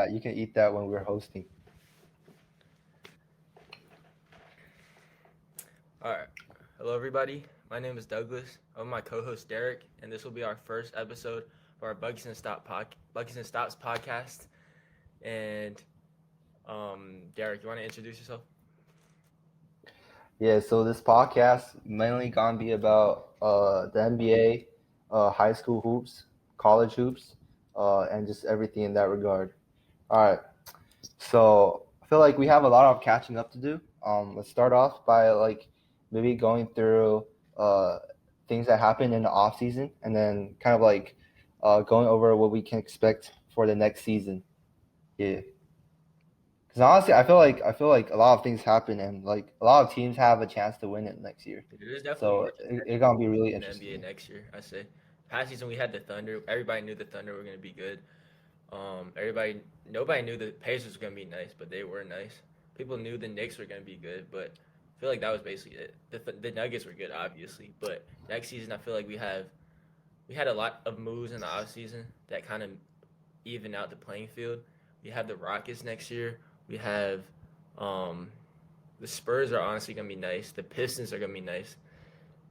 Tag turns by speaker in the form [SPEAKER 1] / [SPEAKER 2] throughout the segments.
[SPEAKER 1] that. You can eat that when we're hosting.
[SPEAKER 2] All right. Hello, everybody. My name is Douglas. I'm my co-host Derek, and this will be our first episode of our Buggies and Stops podcast. And Derek, you want to introduce yourself?
[SPEAKER 1] Yeah, so this podcast mainly gonna be about the NBA, high school hoops, college hoops, and just everything in that regard. All right. So I feel like we have a lot of catching up to do. Let's start off by like maybe going through uh, things that happened in the off season, and then kind of like going over what we can expect for the next season. Yeah, because honestly, I feel like a lot of things happen, and like a lot of teams have a chance to win it next year.
[SPEAKER 2] There's definitely
[SPEAKER 1] So
[SPEAKER 2] more
[SPEAKER 1] it's gonna be really
[SPEAKER 2] in the NBA
[SPEAKER 1] interesting.
[SPEAKER 2] next year. I say. Past season we had the Thunder. Everybody knew the Thunder were going to be good. Nobody knew the Pacers were going to be nice, but they were nice. People knew the Knicks were going to be good, but I feel like that was basically it. The Nuggets were good, obviously, but next season I feel like we had a lot of moves in the offseason that kind of even out the playing field. We have the Rockets next year. We have um, the Spurs are honestly gonna be nice. The Pistons are gonna be nice.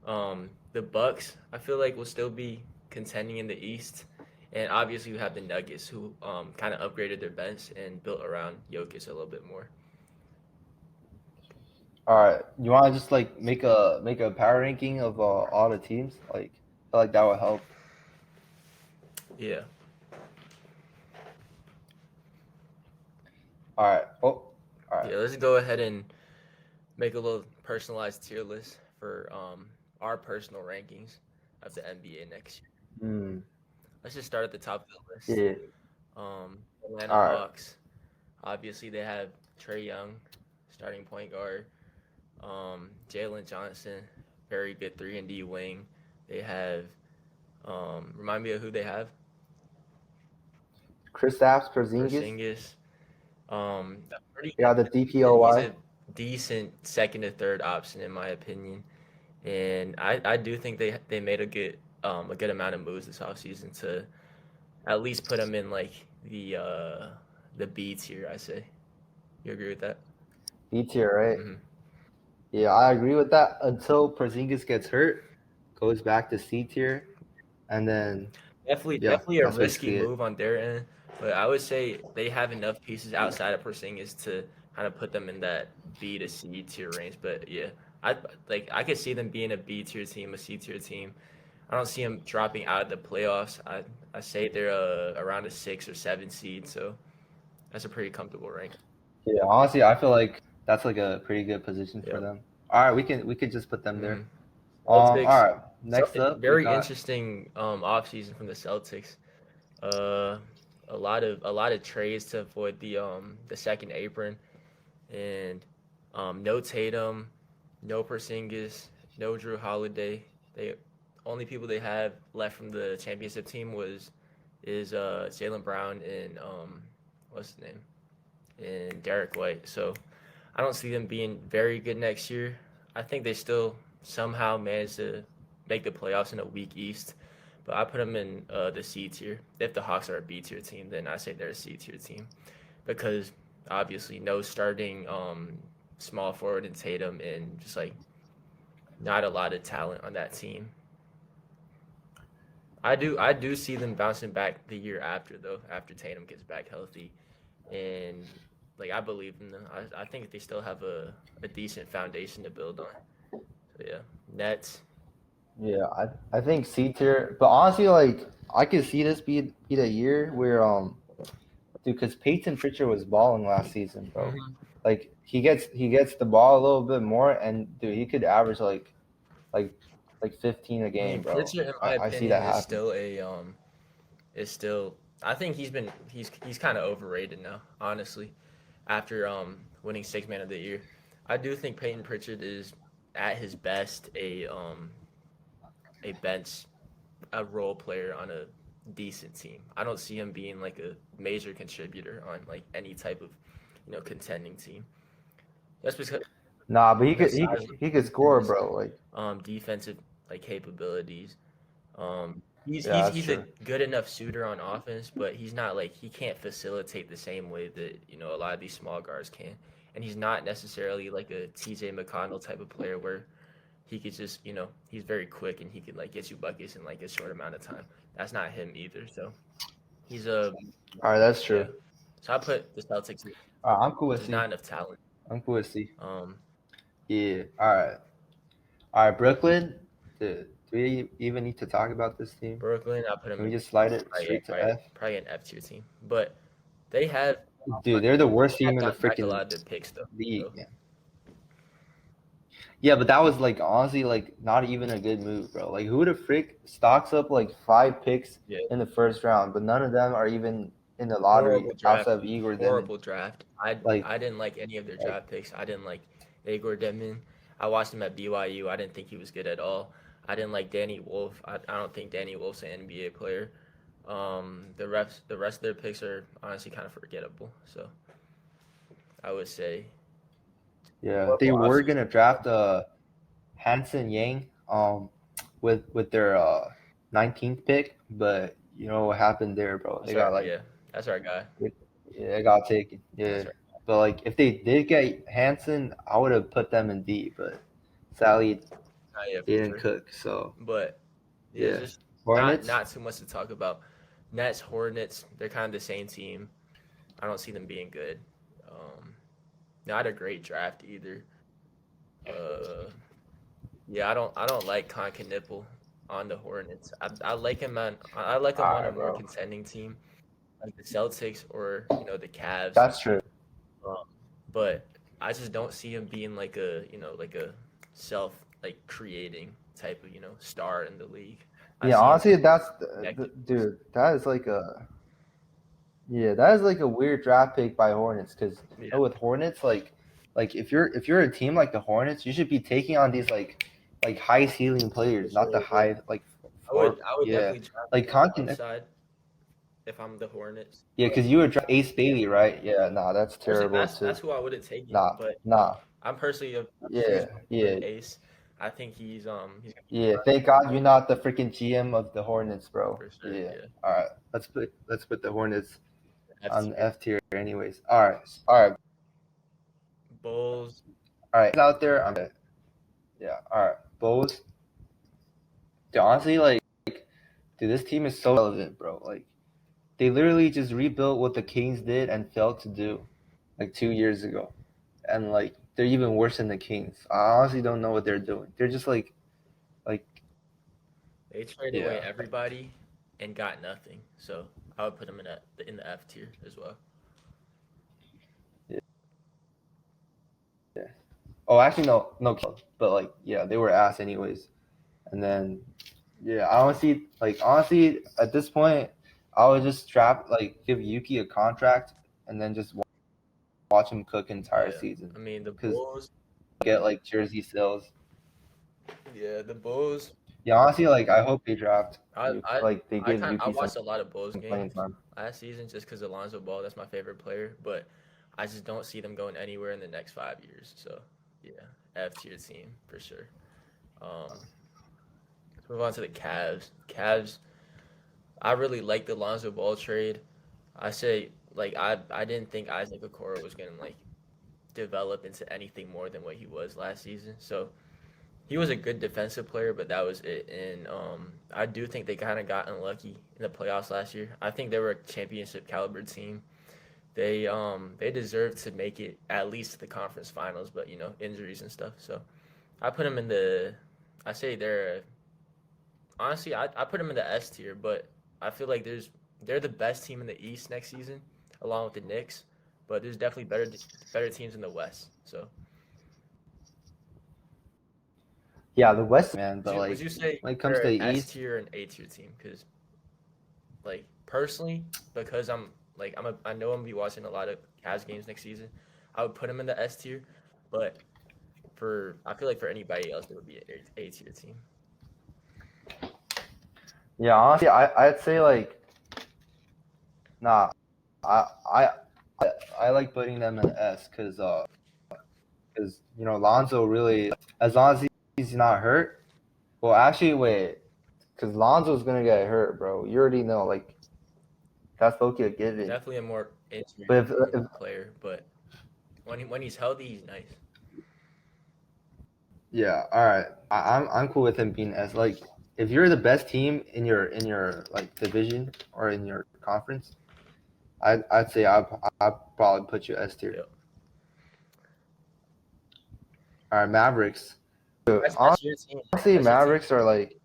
[SPEAKER 2] The Bucks I feel like will still be contending in the East, and obviously we have the Nuggets who kind of upgraded their bench and built around Jokic a little bit more.
[SPEAKER 1] All right, you want to just like make a power ranking of all the teams? Like, I feel like that would help.
[SPEAKER 2] Yeah,
[SPEAKER 1] All right. Oh, all right.
[SPEAKER 2] yeah. Let's go ahead and make a little personalized tier list for our personal rankings of the NBA next year.
[SPEAKER 1] Hmm.
[SPEAKER 2] Let's just start at the top of the list.
[SPEAKER 1] Yeah.
[SPEAKER 2] Atlanta
[SPEAKER 1] All right.
[SPEAKER 2] Hawks. Obviously, they have Trey Young, starting point guard. Jalen Johnson, very good 3-and-D wing. They have, remind me of who they have.
[SPEAKER 1] Kristaps Porzingis.
[SPEAKER 2] Porzingis. A pretty,
[SPEAKER 1] Yeah, the
[SPEAKER 2] he's
[SPEAKER 1] DPOY.
[SPEAKER 2] a decent second to third option in my opinion, and I do think they made a good amount of moves this offseason to at least put him in like the B tier. I say. You agree with that?
[SPEAKER 1] B tier, right?
[SPEAKER 2] Mm-hmm.
[SPEAKER 1] Yeah, I agree with that until Porzingis gets hurt, goes back to C tier, and then yeah,
[SPEAKER 2] Definitely a
[SPEAKER 1] that's
[SPEAKER 2] risky
[SPEAKER 1] basically it.
[SPEAKER 2] move on their end, but I would say they have enough pieces outside of Porzingis to kind of put them in that B to C tier range. But yeah, I I could see them being a B tier team, a C tier team. I don't see them dropping out of the playoffs. I say they're around a 6 or 7 seed, so that's a pretty comfortable rank.
[SPEAKER 1] Yeah, honestly, I feel like that's like a pretty good position for
[SPEAKER 2] Yep.
[SPEAKER 1] them. All right, we could just put them there.
[SPEAKER 2] Mm-hmm. Celtics.
[SPEAKER 1] All right. Next up, we
[SPEAKER 2] Very
[SPEAKER 1] got
[SPEAKER 2] interesting off season from the Celtics. Uh, a lot of trades to avoid the second apron, and no Tatum, no Porzingis, no Drew Holiday. They only people they have left from the championship team was is Jalen Brown and what's his name, and Derek White. So I don't see them being very good next year. I think they still somehow manage to make the playoffs in a weak East, but I put them in the C tier. If the Hawks are a B tier team, then I say they're a C tier team because obviously no starting small forward in Tatum and just like not a lot of talent on that team. I do see them bouncing back the year after though, after Tatum gets back healthy, and like I believe in them. I think they still have a decent foundation to build on. So yeah, Nets.
[SPEAKER 1] yeah. I think C tier, but honestly, like I could see this be the year where dude, because Peyton Pritchard was balling last season, bro.
[SPEAKER 2] Mm-hmm.
[SPEAKER 1] Like he gets the ball a little bit more, and dude, he could average like like 15 a
[SPEAKER 2] I
[SPEAKER 1] game,
[SPEAKER 2] mean,
[SPEAKER 1] bro.
[SPEAKER 2] Pritchard, in my
[SPEAKER 1] I see that
[SPEAKER 2] opinion,
[SPEAKER 1] happen.
[SPEAKER 2] is still. I think he's kind of overrated now, honestly. After winning six man of the year, I do think Peyton Pritchard is at his best a bench a role player on a decent team. I don't see him being like a major contributor on like any type of contending team. That's because
[SPEAKER 1] Nah, but he
[SPEAKER 2] the
[SPEAKER 1] could
[SPEAKER 2] size of
[SPEAKER 1] he could score,
[SPEAKER 2] defense,
[SPEAKER 1] bro. Like
[SPEAKER 2] defensive like capabilities. He's
[SPEAKER 1] Yeah,
[SPEAKER 2] he's
[SPEAKER 1] that's
[SPEAKER 2] he's a
[SPEAKER 1] true.
[SPEAKER 2] good enough shooter on offense, but he's not like he can't facilitate the same way that a lot of these small guards can. And he's not necessarily like a TJ McConnell type of player where he could just he's very quick and he can like get you buckets in like a short amount of time. That's not him either. So he's a
[SPEAKER 1] All right, that's
[SPEAKER 2] yeah.
[SPEAKER 1] true.
[SPEAKER 2] So I put the Celtics.
[SPEAKER 1] All right, I'm cool with
[SPEAKER 2] There's not
[SPEAKER 1] C.
[SPEAKER 2] enough talent.
[SPEAKER 1] I'm cool with C.
[SPEAKER 2] Um,
[SPEAKER 1] Yeah. All right, Brooklyn. Do we even need to talk about this team?
[SPEAKER 2] Brooklyn, I put them
[SPEAKER 1] Can we
[SPEAKER 2] in
[SPEAKER 1] just slide it
[SPEAKER 2] probably, yeah,
[SPEAKER 1] straight to F?
[SPEAKER 2] probably an F tier team, but they have
[SPEAKER 1] Dude, they're the worst
[SPEAKER 2] they have
[SPEAKER 1] team in the
[SPEAKER 2] gotten back a
[SPEAKER 1] freaking
[SPEAKER 2] lot of their picks though.
[SPEAKER 1] league,
[SPEAKER 2] So
[SPEAKER 1] man. Yeah, but that was like honestly like not even a good move, bro. Like who the frick stocks up like 5 picks
[SPEAKER 2] yeah,
[SPEAKER 1] in the first round, but none of them are even in the lottery
[SPEAKER 2] horrible draft.
[SPEAKER 1] outside of Igor Demon.
[SPEAKER 2] Horrible draft. I
[SPEAKER 1] Like,
[SPEAKER 2] I didn't like any of their
[SPEAKER 1] like
[SPEAKER 2] draft picks. I didn't like Igor Demon. I watched him at BYU. I didn't think he was good at all. I didn't like Danny Wolf. I don't think Danny Wolf's an NBA player. The rest of their picks are honestly kind of forgettable. So I would say
[SPEAKER 1] yeah, they
[SPEAKER 2] horrible
[SPEAKER 1] were
[SPEAKER 2] offseason.
[SPEAKER 1] gonna draft Hanson Yang with their 19th pick, but you know what happened there, bro? They got like
[SPEAKER 2] That's our guy.
[SPEAKER 1] it got taken. Yeah.
[SPEAKER 2] That's our
[SPEAKER 1] But like if they did get Hanson, I would have put them in D, but sadly
[SPEAKER 2] yeah,
[SPEAKER 1] they
[SPEAKER 2] for
[SPEAKER 1] didn't
[SPEAKER 2] sure.
[SPEAKER 1] cook. So
[SPEAKER 2] But yeah,
[SPEAKER 1] yeah.
[SPEAKER 2] just
[SPEAKER 1] Hornets.
[SPEAKER 2] not too much to talk about. Nets, Hornets, they're kind of the same team. I don't see them being good. Not a great draft either. Uh, yeah, I don't like Conka Nipple on the Hornets. I like him on a
[SPEAKER 1] Alright,
[SPEAKER 2] more
[SPEAKER 1] bro.
[SPEAKER 2] contending team like the Celtics or the Cavs.
[SPEAKER 1] That's true.
[SPEAKER 2] Um, but I just don't see him being like a self like creating type of star in the league. I
[SPEAKER 1] Yeah,
[SPEAKER 2] see him
[SPEAKER 1] honestly, that's
[SPEAKER 2] connected.
[SPEAKER 1] dude. That is like a weird draft pick by Hornets because
[SPEAKER 2] Yeah,
[SPEAKER 1] with Hornets, like if you're a team like the Hornets, you should be taking on these like high ceiling
[SPEAKER 2] for
[SPEAKER 1] players, not the
[SPEAKER 2] sure. Yeah,
[SPEAKER 1] high like
[SPEAKER 2] I would
[SPEAKER 1] four.
[SPEAKER 2] I would
[SPEAKER 1] Yeah,
[SPEAKER 2] definitely draft
[SPEAKER 1] like
[SPEAKER 2] him on the
[SPEAKER 1] Conkin.
[SPEAKER 2] upside if I'm the Hornets.
[SPEAKER 1] Yeah,
[SPEAKER 2] But
[SPEAKER 1] because you would draft Ace Bailey, right? Yeah, nah, that's
[SPEAKER 2] personally,
[SPEAKER 1] terrible
[SPEAKER 2] that's
[SPEAKER 1] too.
[SPEAKER 2] that's who I would have taken.
[SPEAKER 1] Nah,
[SPEAKER 2] But
[SPEAKER 1] nah.
[SPEAKER 2] I'm personally a
[SPEAKER 1] Yeah,
[SPEAKER 2] huge believer
[SPEAKER 1] yeah,
[SPEAKER 2] in Ace. I think he's gonna be
[SPEAKER 1] yeah. Thank God you're not the freaking GM of the Hornets, bro.
[SPEAKER 2] for sure.
[SPEAKER 1] Yeah.
[SPEAKER 2] Yeah,
[SPEAKER 1] All right, let's put the Hornets
[SPEAKER 2] F
[SPEAKER 1] on
[SPEAKER 2] tier.
[SPEAKER 1] F tier, anyways. All right.
[SPEAKER 2] Bulls.
[SPEAKER 1] All right, out there. Yeah. All right, Bulls. Dude, honestly, like, dude, this team is so relevant, bro. Like, they literally just rebuilt what the Kings did and failed to do, like 2 years ago, and like they're even worse than the Kings. I honestly don't know what they're doing. They're just like,
[SPEAKER 2] They traded away
[SPEAKER 1] yeah,
[SPEAKER 2] everybody and got nothing. So I would put them in the F tier as well.
[SPEAKER 1] yeah. Oh, actually, no, but like, yeah, they were ass anyways. And then, yeah, honestly, at this point, I would just give Yuki a contract and then just watch him cook entire
[SPEAKER 2] Yeah,
[SPEAKER 1] season
[SPEAKER 2] I mean the
[SPEAKER 1] because
[SPEAKER 2] Bulls.
[SPEAKER 1] get like jersey sales.
[SPEAKER 2] Yeah, the Bulls.
[SPEAKER 1] Yeah, honestly, like I hope they draft
[SPEAKER 2] I
[SPEAKER 1] Yuki,
[SPEAKER 2] I
[SPEAKER 1] like they give
[SPEAKER 2] I
[SPEAKER 1] Yuki some
[SPEAKER 2] watched a lot of Bulls
[SPEAKER 1] playing
[SPEAKER 2] games
[SPEAKER 1] time.
[SPEAKER 2] last season just because Alonzo Ball. That's my favorite player, but I just don't see them going anywhere in the next 5 years. So yeah, F tier team for sure. Let's move on to the Cavs. Cavs. I really like the Alonzo Ball trade. I say like I didn't think Isaac Okoro was gonna like develop into anything more than what he was last season. So he was a good defensive player, but that was it. And I do think they kind of got unlucky in the playoffs last year. I think they were a championship caliber team. They deserved to make it at least to the conference finals, but injuries and stuff. So I put them in the. I say they're honestly I put them in the S tier, but I feel like they're the best team in the East next season, along with the Knicks. But there's definitely better teams in the West. So
[SPEAKER 1] Yeah, the West, man, but
[SPEAKER 2] would
[SPEAKER 1] like
[SPEAKER 2] you say
[SPEAKER 1] when it comes
[SPEAKER 2] they're
[SPEAKER 1] to
[SPEAKER 2] an
[SPEAKER 1] the
[SPEAKER 2] S
[SPEAKER 1] East,
[SPEAKER 2] tier and A tier team? Because like personally, because I know I'm gonna be watching a lot of Cavs games next season. I would put them in the S tier, but I feel like for anybody else, it would be an A tier team.
[SPEAKER 1] yeah, honestly, I'd say like nah, I I I like putting them in S because Lonzo really, as long as he's not hurt. Well, actually, wait. because Lonzo's gonna get hurt, bro. You already know, like that's low-key a given.
[SPEAKER 2] Definitely a more
[SPEAKER 1] But
[SPEAKER 2] injury player, but when he's healthy, he's nice.
[SPEAKER 1] yeah, all right, I'm cool with him being S. Like, if you're the best team in your like division or in your conference, I'd say I'd probably put you S tier.
[SPEAKER 2] Yep.
[SPEAKER 1] All right, Mavericks.
[SPEAKER 2] That's your team.
[SPEAKER 1] Honestly,
[SPEAKER 2] That's your
[SPEAKER 1] Mavericks
[SPEAKER 2] team.
[SPEAKER 1] are like,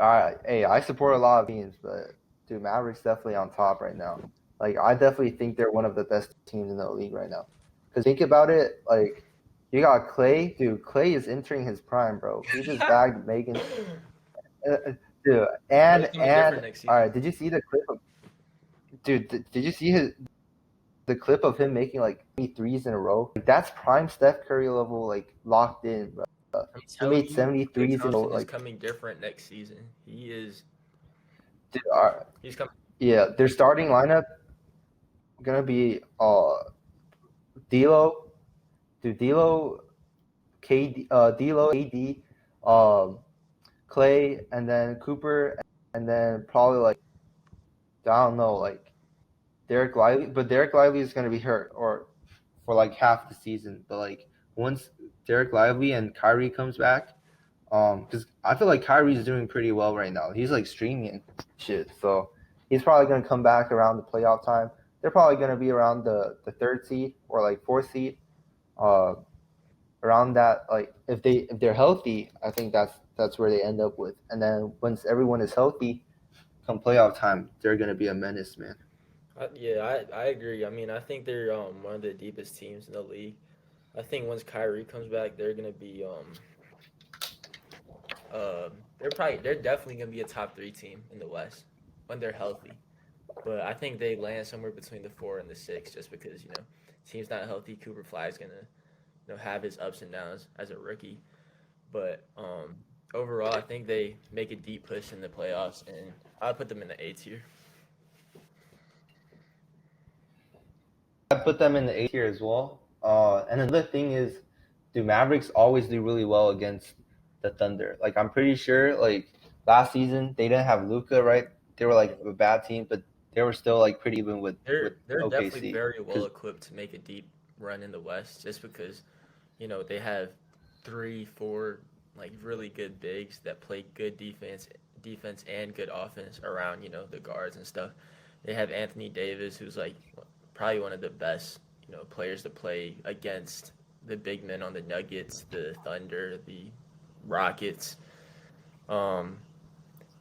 [SPEAKER 1] all right. Hey, I support a lot of teams, but dude, Mavericks definitely on top right now. Like, I definitely think they're one of the best teams in the league right now. Because think about it, like, you got Clay. Dude, Clay is entering his prime, bro. He just bagged Megan. Dude,
[SPEAKER 2] Clay's coming different next
[SPEAKER 1] all
[SPEAKER 2] season.
[SPEAKER 1] right, did you see the clip of, dude, did you see the clip of him making like 3s in a row? Like, that's prime Steph Curry level, like, locked in, bro.
[SPEAKER 2] I'm
[SPEAKER 1] He
[SPEAKER 2] telling
[SPEAKER 1] made
[SPEAKER 2] you, Klay
[SPEAKER 1] 73s in a row,
[SPEAKER 2] Thompson is
[SPEAKER 1] like,
[SPEAKER 2] coming different next season. He's coming.
[SPEAKER 1] yeah, their starting lineup gonna be D'Lo, dude, D'Lo, D'Lo, AD, um, Clay, and then Cooper, and then probably like I don't know, like Derek Lively, but Derek Lively is gonna be hurt or for like half the season. But like once Derek Lively and Kyrie comes back, because I feel like Kyrie's doing pretty well right now. He's like streaming shit, so he's probably gonna come back around the playoff time. They're probably gonna be around the third seed or like fourth seed. Uh, around that, like if they're healthy, I think that's where they end up with. And then once everyone is healthy, come playoff time, they're gonna be a menace, man.
[SPEAKER 2] I agree. I mean, I think they're one of the deepest teams in the league. I think once Kyrie comes back, they're gonna be they're definitely gonna be a top three team in the West when they're healthy. But I think they land somewhere between the 4 and the 6, just because team's not healthy. Cooper Fly's gonna have his ups and downs as a rookie. But overall, I think they make a deep push in the playoffs, and I put them in the A tier.
[SPEAKER 1] I put them in the A tier as well. And another thing is, do Mavericks always do really well against the Thunder? Like I'm pretty sure, like last season they didn't have Luka, right? They were like a bad team, but they were still like pretty even with
[SPEAKER 2] They're definitely
[SPEAKER 1] OKC.
[SPEAKER 2] very well equipped to make a deep run in the West, just because they have 3, 4 like really good bigs that play good defense and good offense around the guards and stuff. They have Anthony Davis, who's like probably one of the best players to play against the big men on the Nuggets, the Thunder, the Rockets, um,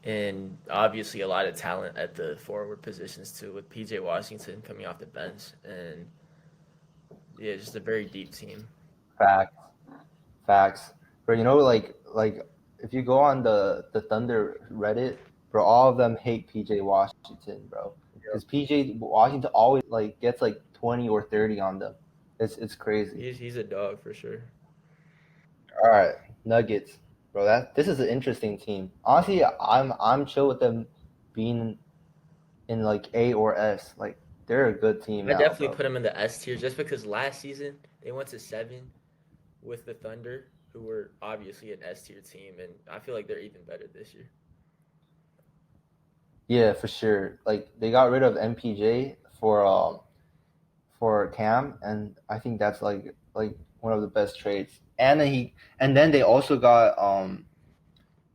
[SPEAKER 2] and obviously a lot of talent at the forward positions too, with PJ Washington coming off the bench, and yeah, just a very deep team.
[SPEAKER 1] Facts, facts. But like if you go on the Thunder Reddit, bro, all of them hate PJ Washington, bro. Because PJ Washington always like gets like 20 or 30 on them. It's crazy.
[SPEAKER 2] He's a dog for sure.
[SPEAKER 1] All right, Nuggets, bro. This is an interesting team. Honestly, I'm chill with them being in like A or S. Like they're a good team
[SPEAKER 2] I
[SPEAKER 1] now,
[SPEAKER 2] definitely
[SPEAKER 1] bro.
[SPEAKER 2] put him in the S tier just because last season they went to 7 with the Thunder, who were obviously an S tier team, and I feel like they're even better this year.
[SPEAKER 1] Yeah, for sure. Like they got rid of MPJ for Cam, and I think that's like one of the best trades. And then they also got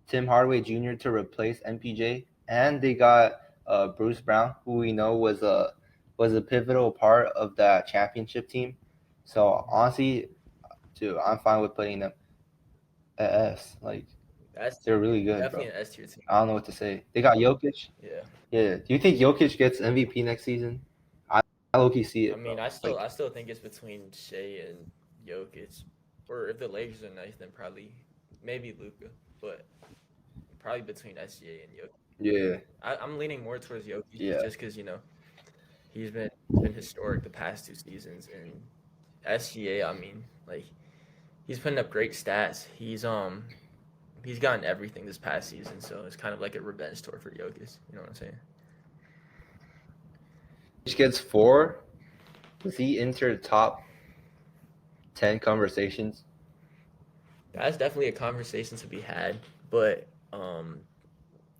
[SPEAKER 1] Tim Hardaway Jr. to replace MPJ, and they got Bruce Brown, who we know was a pivotal part of that championship team. So honestly, dude, I'm fine with putting them at S. Like
[SPEAKER 2] S
[SPEAKER 1] they're
[SPEAKER 2] tier,
[SPEAKER 1] really good,
[SPEAKER 2] definitely
[SPEAKER 1] bro.
[SPEAKER 2] an S tier team.
[SPEAKER 1] I don't know what to say. They got Jokic.
[SPEAKER 2] Yeah,
[SPEAKER 1] Yeah. Do you think Jokic gets MVP next season? I low key see
[SPEAKER 2] I
[SPEAKER 1] it,
[SPEAKER 2] mean,
[SPEAKER 1] bro.
[SPEAKER 2] I
[SPEAKER 1] Like
[SPEAKER 2] still think it's between Shea and Jokic, or if the Lakers are nice, then probably maybe Luka, but probably between SGA and Jokic.
[SPEAKER 1] yeah,
[SPEAKER 2] I'm leaning more towards Jokic
[SPEAKER 1] yeah.
[SPEAKER 2] just because he's been historic the past 2 seasons, and SGA, I mean, like he's putting up great stats. He's gotten everything this past season, so it's kind of like a revenge tour for Jokic. You know what I'm saying?
[SPEAKER 1] Jokic gets 4. Does he enter top 10 conversations?
[SPEAKER 2] That's definitely a conversation to be had, but Um,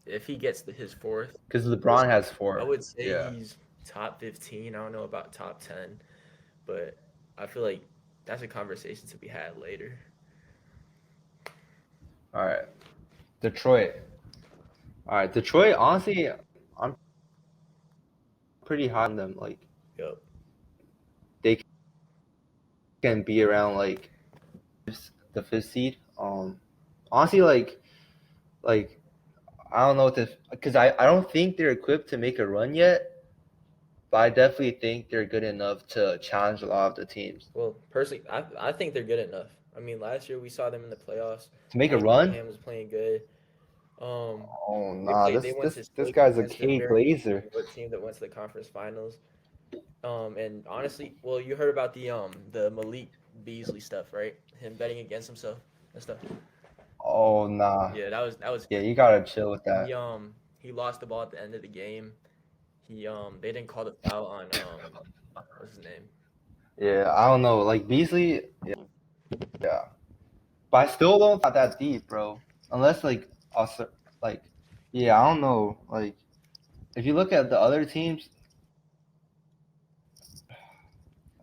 [SPEAKER 2] if he gets his fourth,
[SPEAKER 1] Because LeBron has
[SPEAKER 2] I
[SPEAKER 1] 4.
[SPEAKER 2] would say
[SPEAKER 1] Yeah.
[SPEAKER 2] he's top 15. I don't know about top 10, but I feel like that's a conversation to be had later.
[SPEAKER 1] All right. Detroit. All right. Detroit, honestly, I'm pretty high on them. Like,
[SPEAKER 2] Yep.
[SPEAKER 1] they can be around, like, the fifth seed. Honestly, like I don't know what to, because I don't think they're equipped to make a run yet, but I definitely think they're good enough to challenge a lot of the teams.
[SPEAKER 2] Well, personally, I think they're good enough. I mean, last year we saw them in the playoffs.
[SPEAKER 1] To make a
[SPEAKER 2] Mike
[SPEAKER 1] run?
[SPEAKER 2] Cunningham was playing good. Um,
[SPEAKER 1] Oh
[SPEAKER 2] they
[SPEAKER 1] nah,
[SPEAKER 2] played.
[SPEAKER 1] this
[SPEAKER 2] They went
[SPEAKER 1] this
[SPEAKER 2] to
[SPEAKER 1] this
[SPEAKER 2] six
[SPEAKER 1] guy's a
[SPEAKER 2] against a
[SPEAKER 1] K
[SPEAKER 2] very
[SPEAKER 1] Glazer.
[SPEAKER 2] good team that went to the conference finals. And honestly, well, you heard about the Malik Beasley stuff, right? Him betting against himself and stuff.
[SPEAKER 1] Oh nah.
[SPEAKER 2] Yeah, that was
[SPEAKER 1] Yeah,
[SPEAKER 2] crazy.
[SPEAKER 1] you gotta chill with that.
[SPEAKER 2] He lost the ball at the end of the game. They didn't call the foul on what's his name?
[SPEAKER 1] Yeah, I don't know. Like Beasley, yeah. But I still don't think that deep, bro. Unless like also like yeah, I don't know. Like if you look at the other teams,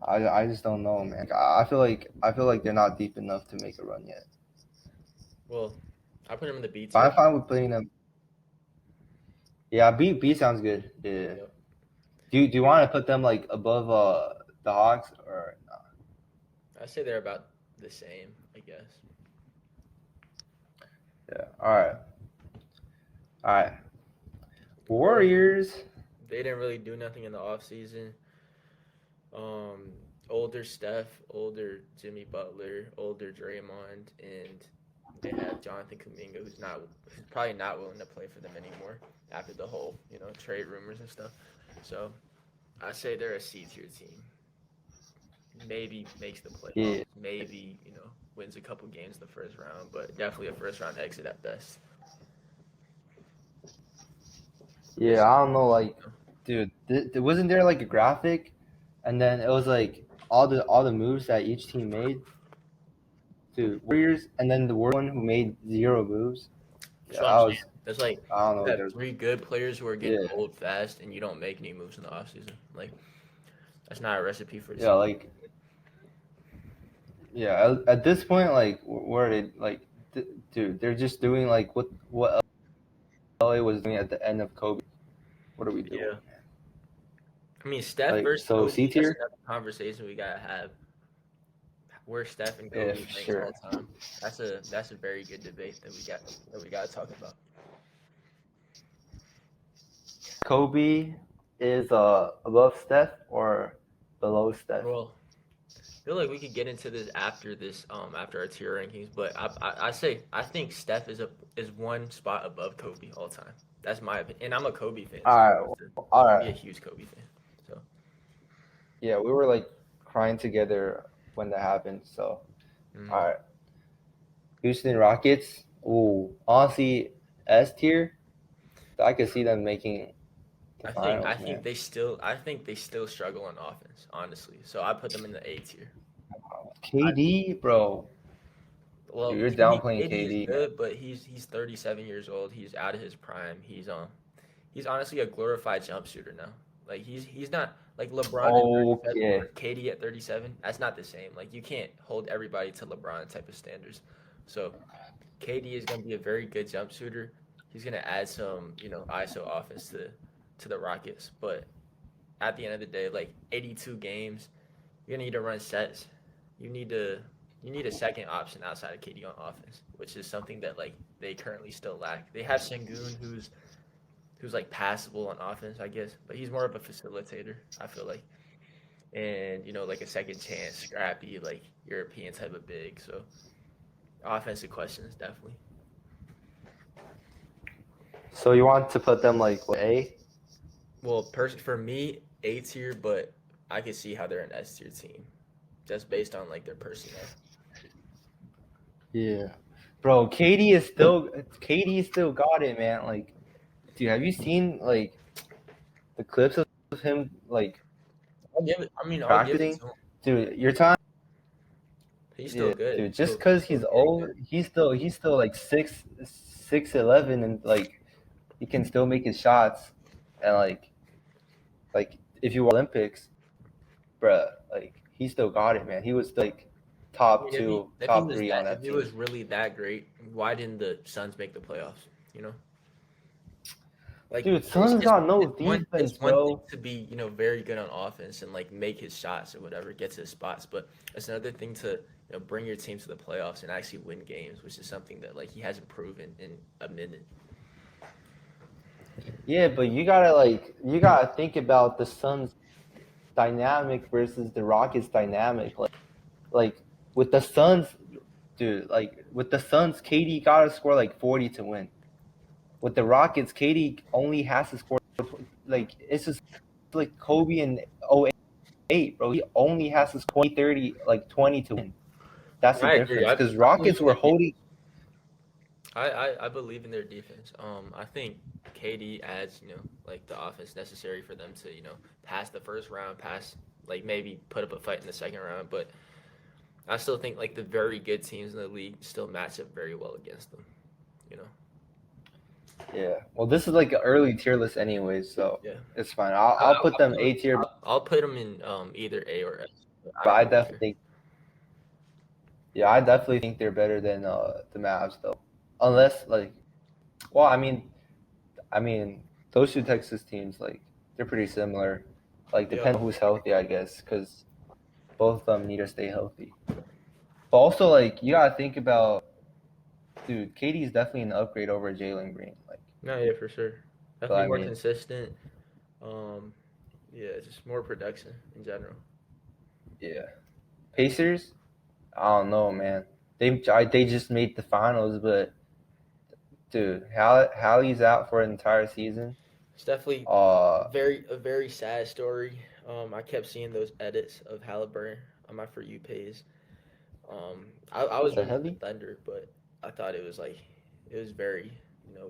[SPEAKER 1] I just don't know, man. I feel like they're not deep enough to make a run yet.
[SPEAKER 2] Well, I put him in the B
[SPEAKER 1] But
[SPEAKER 2] tier.
[SPEAKER 1] I'm fine with putting them. Yeah, B sounds good. Yeah.
[SPEAKER 2] Yep.
[SPEAKER 1] Do you want to put them like above the Hawks or no?
[SPEAKER 2] I say they're about the same, I guess.
[SPEAKER 1] Yeah. All right.
[SPEAKER 2] Warriors,
[SPEAKER 1] Warriors.
[SPEAKER 2] they didn't really do nothing in the offseason. Older Steph, older Jimmy Butler, older Draymond, and they have Jonathan Kuminga, who's probably not willing to play for them anymore after the whole trade rumors and stuff. So I say they're a C tier team. Maybe makes the
[SPEAKER 1] Yeah.
[SPEAKER 2] playoffs. Maybe wins a couple games the first round, but definitely a first round exit at best.
[SPEAKER 1] Yeah, I don't know. Like, dude, wasn't there like a graphic, and then it was like all the moves that each team made. Dude, Warriors, and then the one who made 0 moves.
[SPEAKER 2] That's
[SPEAKER 1] Yeah,
[SPEAKER 2] what
[SPEAKER 1] I
[SPEAKER 2] I'm saying.
[SPEAKER 1] was.
[SPEAKER 2] That's like
[SPEAKER 1] I don't
[SPEAKER 2] you
[SPEAKER 1] know.
[SPEAKER 2] have
[SPEAKER 1] There's.
[SPEAKER 2] three good players who are getting
[SPEAKER 1] Yeah.
[SPEAKER 2] old fast, and you don't make any moves in the offseason. Like that's not a recipe for
[SPEAKER 1] Yeah. Like. Yeah. At this point, like, where are they? Like, dude, they're just doing like what LA was doing at the end of Kobe. What are we doing?
[SPEAKER 2] Yeah. I mean, Steph
[SPEAKER 1] Like,
[SPEAKER 2] versus
[SPEAKER 1] so C
[SPEAKER 2] Kobe. That's
[SPEAKER 1] tier.
[SPEAKER 2] another conversation we gotta have. Where Steph and
[SPEAKER 1] Yeah,
[SPEAKER 2] Kobe
[SPEAKER 1] for
[SPEAKER 2] ranks all
[SPEAKER 1] sure.
[SPEAKER 2] time. That's a very good debate that we got to talk about.
[SPEAKER 1] Kobe is above Steph or below Steph?
[SPEAKER 2] Well, I feel like we could get into this after our tier rankings, but I think Steph is one spot above Kobe all time. That's my opinion, and I'm a Kobe fan. So
[SPEAKER 1] All
[SPEAKER 2] I
[SPEAKER 1] right.
[SPEAKER 2] have to
[SPEAKER 1] All
[SPEAKER 2] be a
[SPEAKER 1] right.
[SPEAKER 2] huge Kobe fan. So
[SPEAKER 1] Yeah, we were like crying together when that happened. So, all right. Houston Rockets. Ooh, honestly, S tier. I could see them making the
[SPEAKER 2] I
[SPEAKER 1] finals,
[SPEAKER 2] think
[SPEAKER 1] man.
[SPEAKER 2] they still struggle on offense, honestly. So I put them in the A tier.
[SPEAKER 1] KD, bro. Dude,
[SPEAKER 2] Well,
[SPEAKER 1] you're downplaying
[SPEAKER 2] KD is
[SPEAKER 1] KD, man.
[SPEAKER 2] good, but he's 37 years old. He's out of his prime. He's honestly a glorified jump shooter now. Like he's not like LeBron at 37
[SPEAKER 1] Okay.
[SPEAKER 2] or KD at 37. That's not the same. Like you can't hold everybody to LeBron type of standards. So KD is going to be a very good jump shooter. He's going to add some ISO offense to the Rockets. But at the end of the day, like 82 games, you're gonna need to run sets. You need a second option outside of KD on offense, which is something that like they currently still lack. They have Sengun, who's like passable on offense, I guess, but he's more of a facilitator. I feel like, and like a second chance, scrappy, like European type of big. So offensive questions definitely.
[SPEAKER 1] So you want to put them like what, A?
[SPEAKER 2] Well, for me, A tier, but I can see how they're an S tier team, just based on like their personnel.
[SPEAKER 1] Yeah. Bro, KD still got it, man. Like, dude, have you seen like the clips of him like
[SPEAKER 2] I'll give it
[SPEAKER 1] practicing?
[SPEAKER 2] to him.
[SPEAKER 1] Dude, your time.
[SPEAKER 2] He's still
[SPEAKER 1] Yeah,
[SPEAKER 2] good.
[SPEAKER 1] dude.
[SPEAKER 2] He's
[SPEAKER 1] Just
[SPEAKER 2] still
[SPEAKER 1] because
[SPEAKER 2] still
[SPEAKER 1] he's
[SPEAKER 2] very
[SPEAKER 1] old,
[SPEAKER 2] good.
[SPEAKER 1] he's still like 6'11" and like he can still make his shots, and like if you watch Olympics, bruh, like he still got it, man. He was like
[SPEAKER 2] I
[SPEAKER 1] top
[SPEAKER 2] mean, if he
[SPEAKER 1] two,
[SPEAKER 2] if he
[SPEAKER 1] top
[SPEAKER 2] was
[SPEAKER 1] three on
[SPEAKER 2] that if
[SPEAKER 1] that
[SPEAKER 2] he
[SPEAKER 1] team.
[SPEAKER 2] was really that great, why didn't the Suns make the playoffs? You know, like
[SPEAKER 1] Dude, Suns got no defense,
[SPEAKER 2] it's one thing
[SPEAKER 1] bro.
[SPEAKER 2] to be very good on offense and like make his shots or whatever, get to his spots, but it's another thing to bring your team to the playoffs and actually win games, which is something that like he hasn't proven in a minute.
[SPEAKER 1] Yeah, but you gotta think about the Suns dynamic versus the Rockets dynamic. Like with the Suns, dude, like with the Suns, KD gotta score like 40 to win. With the Rockets, KD only has to score like it's just like Kobe in '08, bro. He only has to score 30, like 20 to win. That's the
[SPEAKER 2] I agree.
[SPEAKER 1] difference. Because
[SPEAKER 2] I believe
[SPEAKER 1] Rockets
[SPEAKER 2] in
[SPEAKER 1] were
[SPEAKER 2] their defense.
[SPEAKER 1] holding.
[SPEAKER 2] I believe in their defense. I think KD adds like the offense necessary for them to pass the first round, pass like maybe put up a fight in the second round, but I still think like the very good teams in the league still match up very well against them. You know.
[SPEAKER 1] Yeah. Well, this is like an early tier list, anyways, so
[SPEAKER 2] Yeah.
[SPEAKER 1] it's fine. I'll put them A tier,
[SPEAKER 2] I'll put them in either A or S.
[SPEAKER 1] but
[SPEAKER 2] I
[SPEAKER 1] I
[SPEAKER 2] don't
[SPEAKER 1] definitely
[SPEAKER 2] care.
[SPEAKER 1] think, yeah, I definitely think they're better than the Mavs, though. Unless like, well, I mean, those two Texas teams, like, they're pretty similar. Like,
[SPEAKER 2] Yeah.
[SPEAKER 1] depends on who's healthy, I guess, because both of them need to stay healthy. But also, like, you gotta think about, dude, KD is definitely an upgrade over Jalen Green. Like,
[SPEAKER 2] No, yeah, for sure.
[SPEAKER 1] but
[SPEAKER 2] Definitely
[SPEAKER 1] I
[SPEAKER 2] more
[SPEAKER 1] mean,
[SPEAKER 2] consistent. Um, yeah, just more production in general.
[SPEAKER 1] yeah, Pacers. I don't know, man. They just made the finals, but dude, Hallie's out for an entire season.
[SPEAKER 2] It's definitely
[SPEAKER 1] Uh,
[SPEAKER 2] a very sad story. I kept seeing those edits of Halliburton on my For You page. I was
[SPEAKER 1] the
[SPEAKER 2] rooting for
[SPEAKER 1] Helly?
[SPEAKER 2] the Thunder, but I thought it was very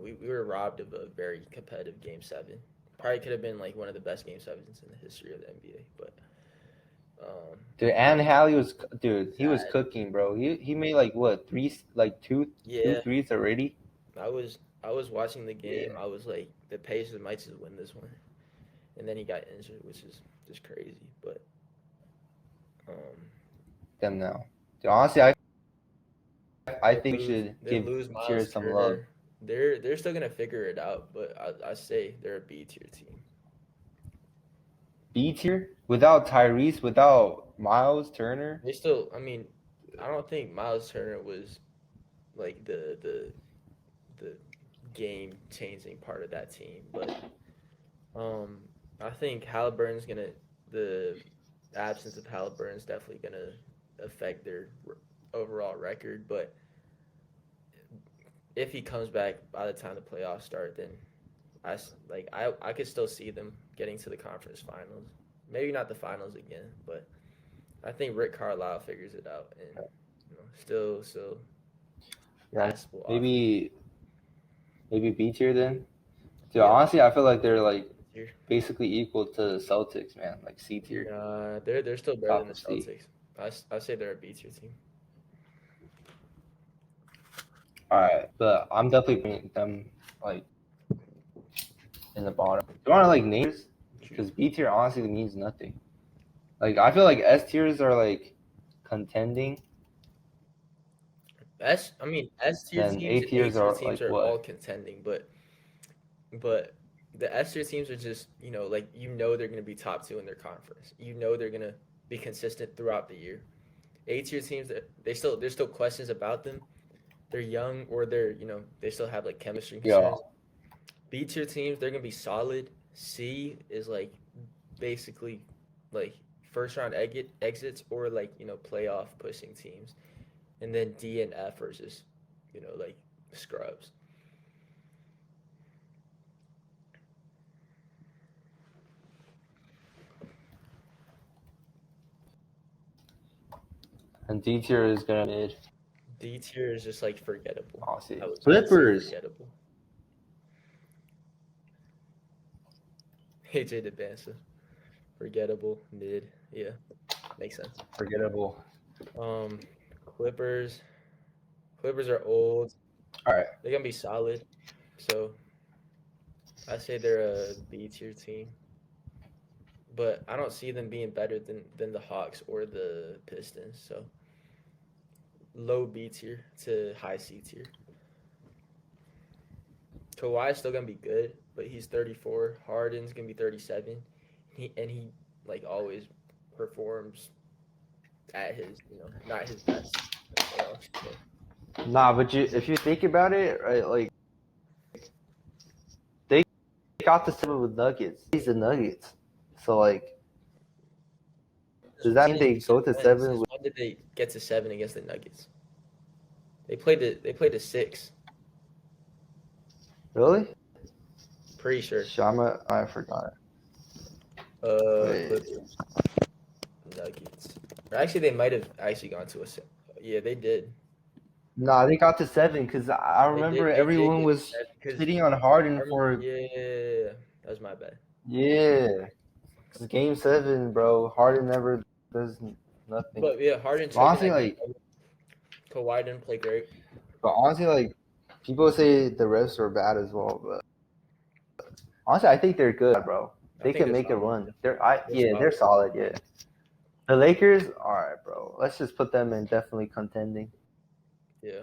[SPEAKER 2] we were robbed of a very competitive Game 7. Probably could have been like one of the best Game 7s in the history of the NBA, but
[SPEAKER 1] Dude, and Hallie was, dude, he was
[SPEAKER 2] sad.
[SPEAKER 1] cooking, bro. He made like what three, like two
[SPEAKER 2] Yeah,
[SPEAKER 1] threes already.
[SPEAKER 2] I was watching the game.
[SPEAKER 1] Yeah,
[SPEAKER 2] I was like, the Pacers might just win this one, and then he got injured, which is just crazy. But um,
[SPEAKER 1] them now. Dude, honestly, I think we should
[SPEAKER 2] they
[SPEAKER 1] give
[SPEAKER 2] lose
[SPEAKER 1] Tier
[SPEAKER 2] Miles
[SPEAKER 1] some love.
[SPEAKER 2] Turner. They're still gonna figure it out, but I say they're a B tier team.
[SPEAKER 1] B tier without Tyrese, without Miles Turner.
[SPEAKER 2] They still, I mean, I don't think Miles Turner was like the game changing part of that team, but um, I think Halliburton's gonna the absence of Halliburton's definitely gonna affect their overall record, but if he comes back by the time the playoffs start, then I could still see them getting to the conference finals. Maybe not the finals again, but I think Rick Carlisle figures it out and still
[SPEAKER 1] Yeah,
[SPEAKER 2] passable offense.
[SPEAKER 1] maybe B tier then. Dude,
[SPEAKER 2] Yeah,
[SPEAKER 1] honestly, I feel like they're like
[SPEAKER 2] B tier.
[SPEAKER 1] basically equal to the Celtics, man. Like C tier,
[SPEAKER 2] Nah, they're still better than
[SPEAKER 1] top
[SPEAKER 2] the
[SPEAKER 1] of C.
[SPEAKER 2] Celtics. I say they're a B tier team.
[SPEAKER 1] All right, but I'm definitely putting them like in the bottom. Do you want to like names? Because B tier honestly means nothing. Like I feel like S tiers are like contending,
[SPEAKER 2] I mean S tier
[SPEAKER 1] then
[SPEAKER 2] teams
[SPEAKER 1] A
[SPEAKER 2] and A
[SPEAKER 1] tiers
[SPEAKER 2] tier
[SPEAKER 1] are
[SPEAKER 2] teams
[SPEAKER 1] like
[SPEAKER 2] are all
[SPEAKER 1] what?
[SPEAKER 2] contending, but the S tier teams are just like they're gonna be top two in their conference. They're gonna be consistent throughout the year. A tier teams that there's still questions about them. They're young or they're they still have like chemistry concerns.
[SPEAKER 1] Yo,
[SPEAKER 2] B tier teams they're gonna be solid. C is like basically like first round exits or like playoff pushing teams, and then D and F are just like scrubs.
[SPEAKER 1] and D tier is gonna mid.
[SPEAKER 2] D tier is just like forgettable.
[SPEAKER 1] Honestly,
[SPEAKER 2] I'd say
[SPEAKER 1] Clippers.
[SPEAKER 2] forgettable. AJ DeBansa, forgettable mid. Yeah, makes sense.
[SPEAKER 1] Forgettable.
[SPEAKER 2] Um, Clippers. Clippers are old.
[SPEAKER 1] All right.
[SPEAKER 2] They're gonna be solid. So I say they're a B tier team, but I don't see them being better than the Hawks or the Pistons. So low B tier to high C tier. Kawhi's still gonna be good, but he's 34. Harden's gonna be 37. He like always performs at his not his best in the playoffs. So
[SPEAKER 1] Nah, but if you think about it, right, like they got the 7 with Nuggets. He's the Nuggets. So like, does that mean they go to 7 with?
[SPEAKER 2] When did they get to 7 against the Nuggets? They played a 6.
[SPEAKER 1] Really?
[SPEAKER 2] Pretty sure.
[SPEAKER 1] Shama, I forgot. Wait.
[SPEAKER 2] Clippers, Nuggets. Or actually, they might have actually gone to a. Yeah, they did.
[SPEAKER 1] Nah, they got to 7 because I remember everyone was sitting on Harden for.
[SPEAKER 2] Yeah, that was my bad.
[SPEAKER 1] Yeah. Game 7, bro. Harden never does nothing.
[SPEAKER 2] But yeah, Harden.
[SPEAKER 1] Honestly, like,
[SPEAKER 2] Kawhi didn't play great.
[SPEAKER 1] but honestly, like, people say the refs are bad as well, but honestly, I think they're good, bro. They can make a run. They're solid. Yeah. The Lakers, all right, bro. Let's just put them in definitely contending.
[SPEAKER 2] Yeah.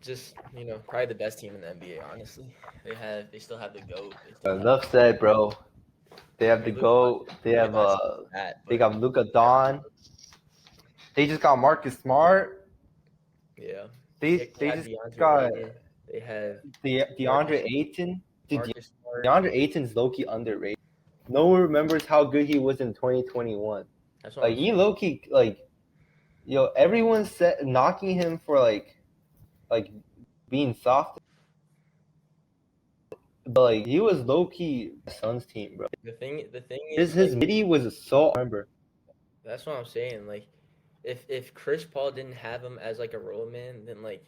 [SPEAKER 2] Just probably the best team in the NBA. Honestly, they still have the GOAT.
[SPEAKER 1] Enough said, bro. They have the GOAT. They have they got Luka Don. They just got Marcus Smart.
[SPEAKER 2] Yeah.
[SPEAKER 1] They just got.
[SPEAKER 2] They have
[SPEAKER 1] DeAndre Ayton. Dude, DeAndre Ayton's low-key underrated. No one remembers how good he was in 2021. Like, he low-key, like, everyone's knocking him for, like being soft. But, like, he was low-key Suns team, bro.
[SPEAKER 2] The thing is,
[SPEAKER 1] his midi was so, I remember.
[SPEAKER 2] That's what I'm saying. Like, if Chris Paul didn't have him as, like, a role man, then, like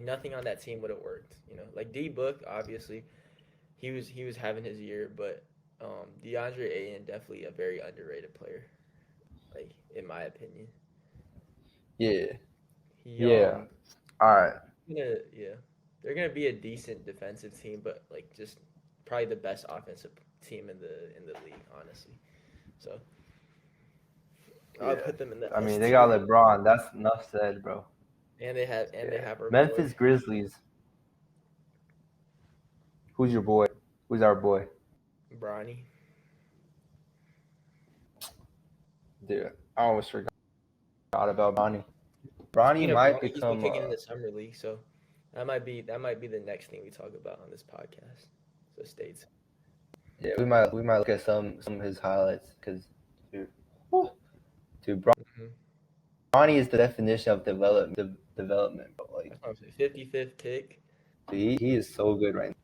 [SPEAKER 2] nothing on that team would have worked. Like D Book, obviously, he was having his year, but DeAndre Ayton definitely a very underrated player, like in my opinion.
[SPEAKER 1] Yeah. All right.
[SPEAKER 2] They're gonna be a decent defensive team, but like just probably the best offensive team in the league, honestly. So I'll put them in the.
[SPEAKER 1] I mean, they got LeBron. That's enough said, bro.
[SPEAKER 2] And they have our
[SPEAKER 1] Memphis Grizzlies. Who's your boy? Who's our boy?
[SPEAKER 2] Bronny.
[SPEAKER 1] Dude, I almost forgot about Bronny. Bronny might become.
[SPEAKER 2] He's been picking in the summer league, so that might be the next thing we talk about on this podcast. So stay tuned.
[SPEAKER 1] Yeah, we might look at some of his highlights because, dude, Bronny is the definition of development. But like,
[SPEAKER 2] 55th pick.
[SPEAKER 1] Dude, he is so good right now.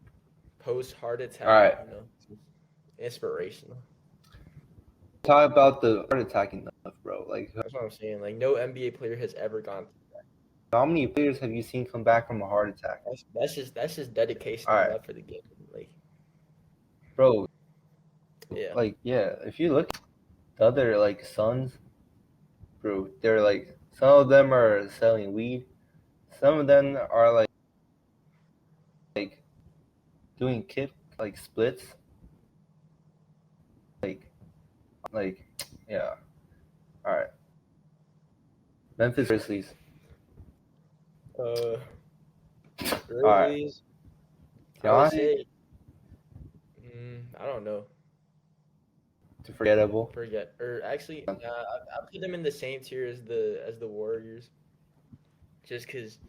[SPEAKER 2] Post heart attack.
[SPEAKER 1] All right.
[SPEAKER 2] Inspirational.
[SPEAKER 1] Talk about the heart attack enough, bro. Like,
[SPEAKER 2] that's what I'm saying. Like, no NBA player has ever gone through that.
[SPEAKER 1] How many players have you seen come back from a heart attack?
[SPEAKER 2] That's just dedication and love for the game. Like,
[SPEAKER 1] bro.
[SPEAKER 2] Yeah.
[SPEAKER 1] Like, yeah. If you look at the other like Suns, bro, they're like, some of them are selling weed. Some of them are like doing kick splits. Like, yeah. All right. Memphis Grizzlies.
[SPEAKER 2] Grizzlies. I would say, I don't know.
[SPEAKER 1] Too forgettable.
[SPEAKER 2] Or actually, I put them in the same tier as the Warriors. Just because.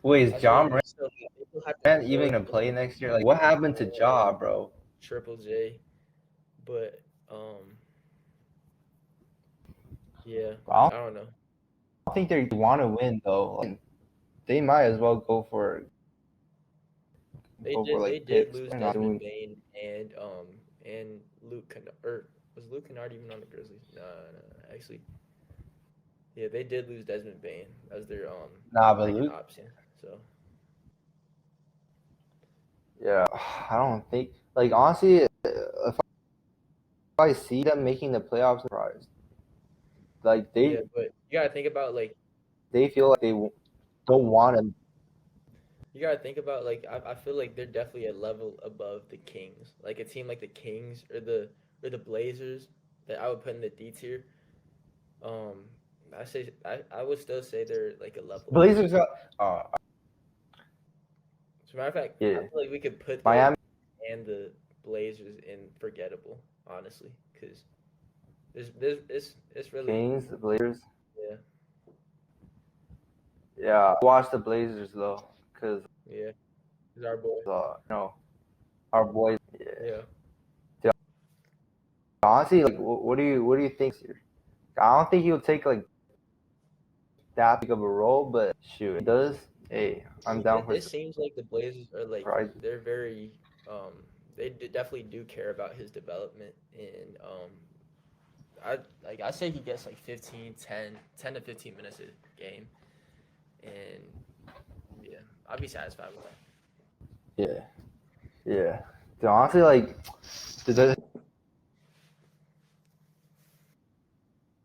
[SPEAKER 1] Wait, is Ja Morant even gonna play next year? Like, what happened to Ja, bro?
[SPEAKER 2] Triple J, but yeah, I don't know.
[SPEAKER 1] I don't think they want to win though. Like, they might as well go for.
[SPEAKER 2] They did lose Desmond Bane and Luke Kennard. Or was Luke Kennard even on the Grizzlies? No, actually. Yeah, they did lose Desmond Bane as their
[SPEAKER 1] but Luke
[SPEAKER 2] option. So.
[SPEAKER 1] Yeah, I don't think honestly, if I see them making the playoffs, surprised. Like they.
[SPEAKER 2] Yeah, but you gotta think about
[SPEAKER 1] they feel like don't want him.
[SPEAKER 2] You gotta think about like I feel like they're definitely a level above the Kings. Like a team like the Kings or the Blazers that I would put in the D tier. Um, I would still say they're like a level above.
[SPEAKER 1] Blazers got
[SPEAKER 2] As a matter of fact, I
[SPEAKER 1] yeah.
[SPEAKER 2] feel like we could put the
[SPEAKER 1] Miami
[SPEAKER 2] and the Blazers in forgettable, honestly, because it's really
[SPEAKER 1] Kings, the Blazers.
[SPEAKER 2] yeah
[SPEAKER 1] Yeah, watch the Blazers though, because
[SPEAKER 2] yeah. It's our boy.
[SPEAKER 1] our boys. Yeah.
[SPEAKER 2] Yeah.
[SPEAKER 1] Dude, honestly, like, what do you think here? I don't think he'll take like that big of a role, but shoot, if he does. Hey,
[SPEAKER 2] I
[SPEAKER 1] I'm
[SPEAKER 2] mean,
[SPEAKER 1] down for
[SPEAKER 2] it seems like the Blazers are like
[SPEAKER 1] surprise.
[SPEAKER 2] they're very definitely do care about his development and I say he gets like 10 to 15 minutes a game and yeah, I'd be satisfied with that.
[SPEAKER 1] Yeah, yeah. Dude, honestly, like, the,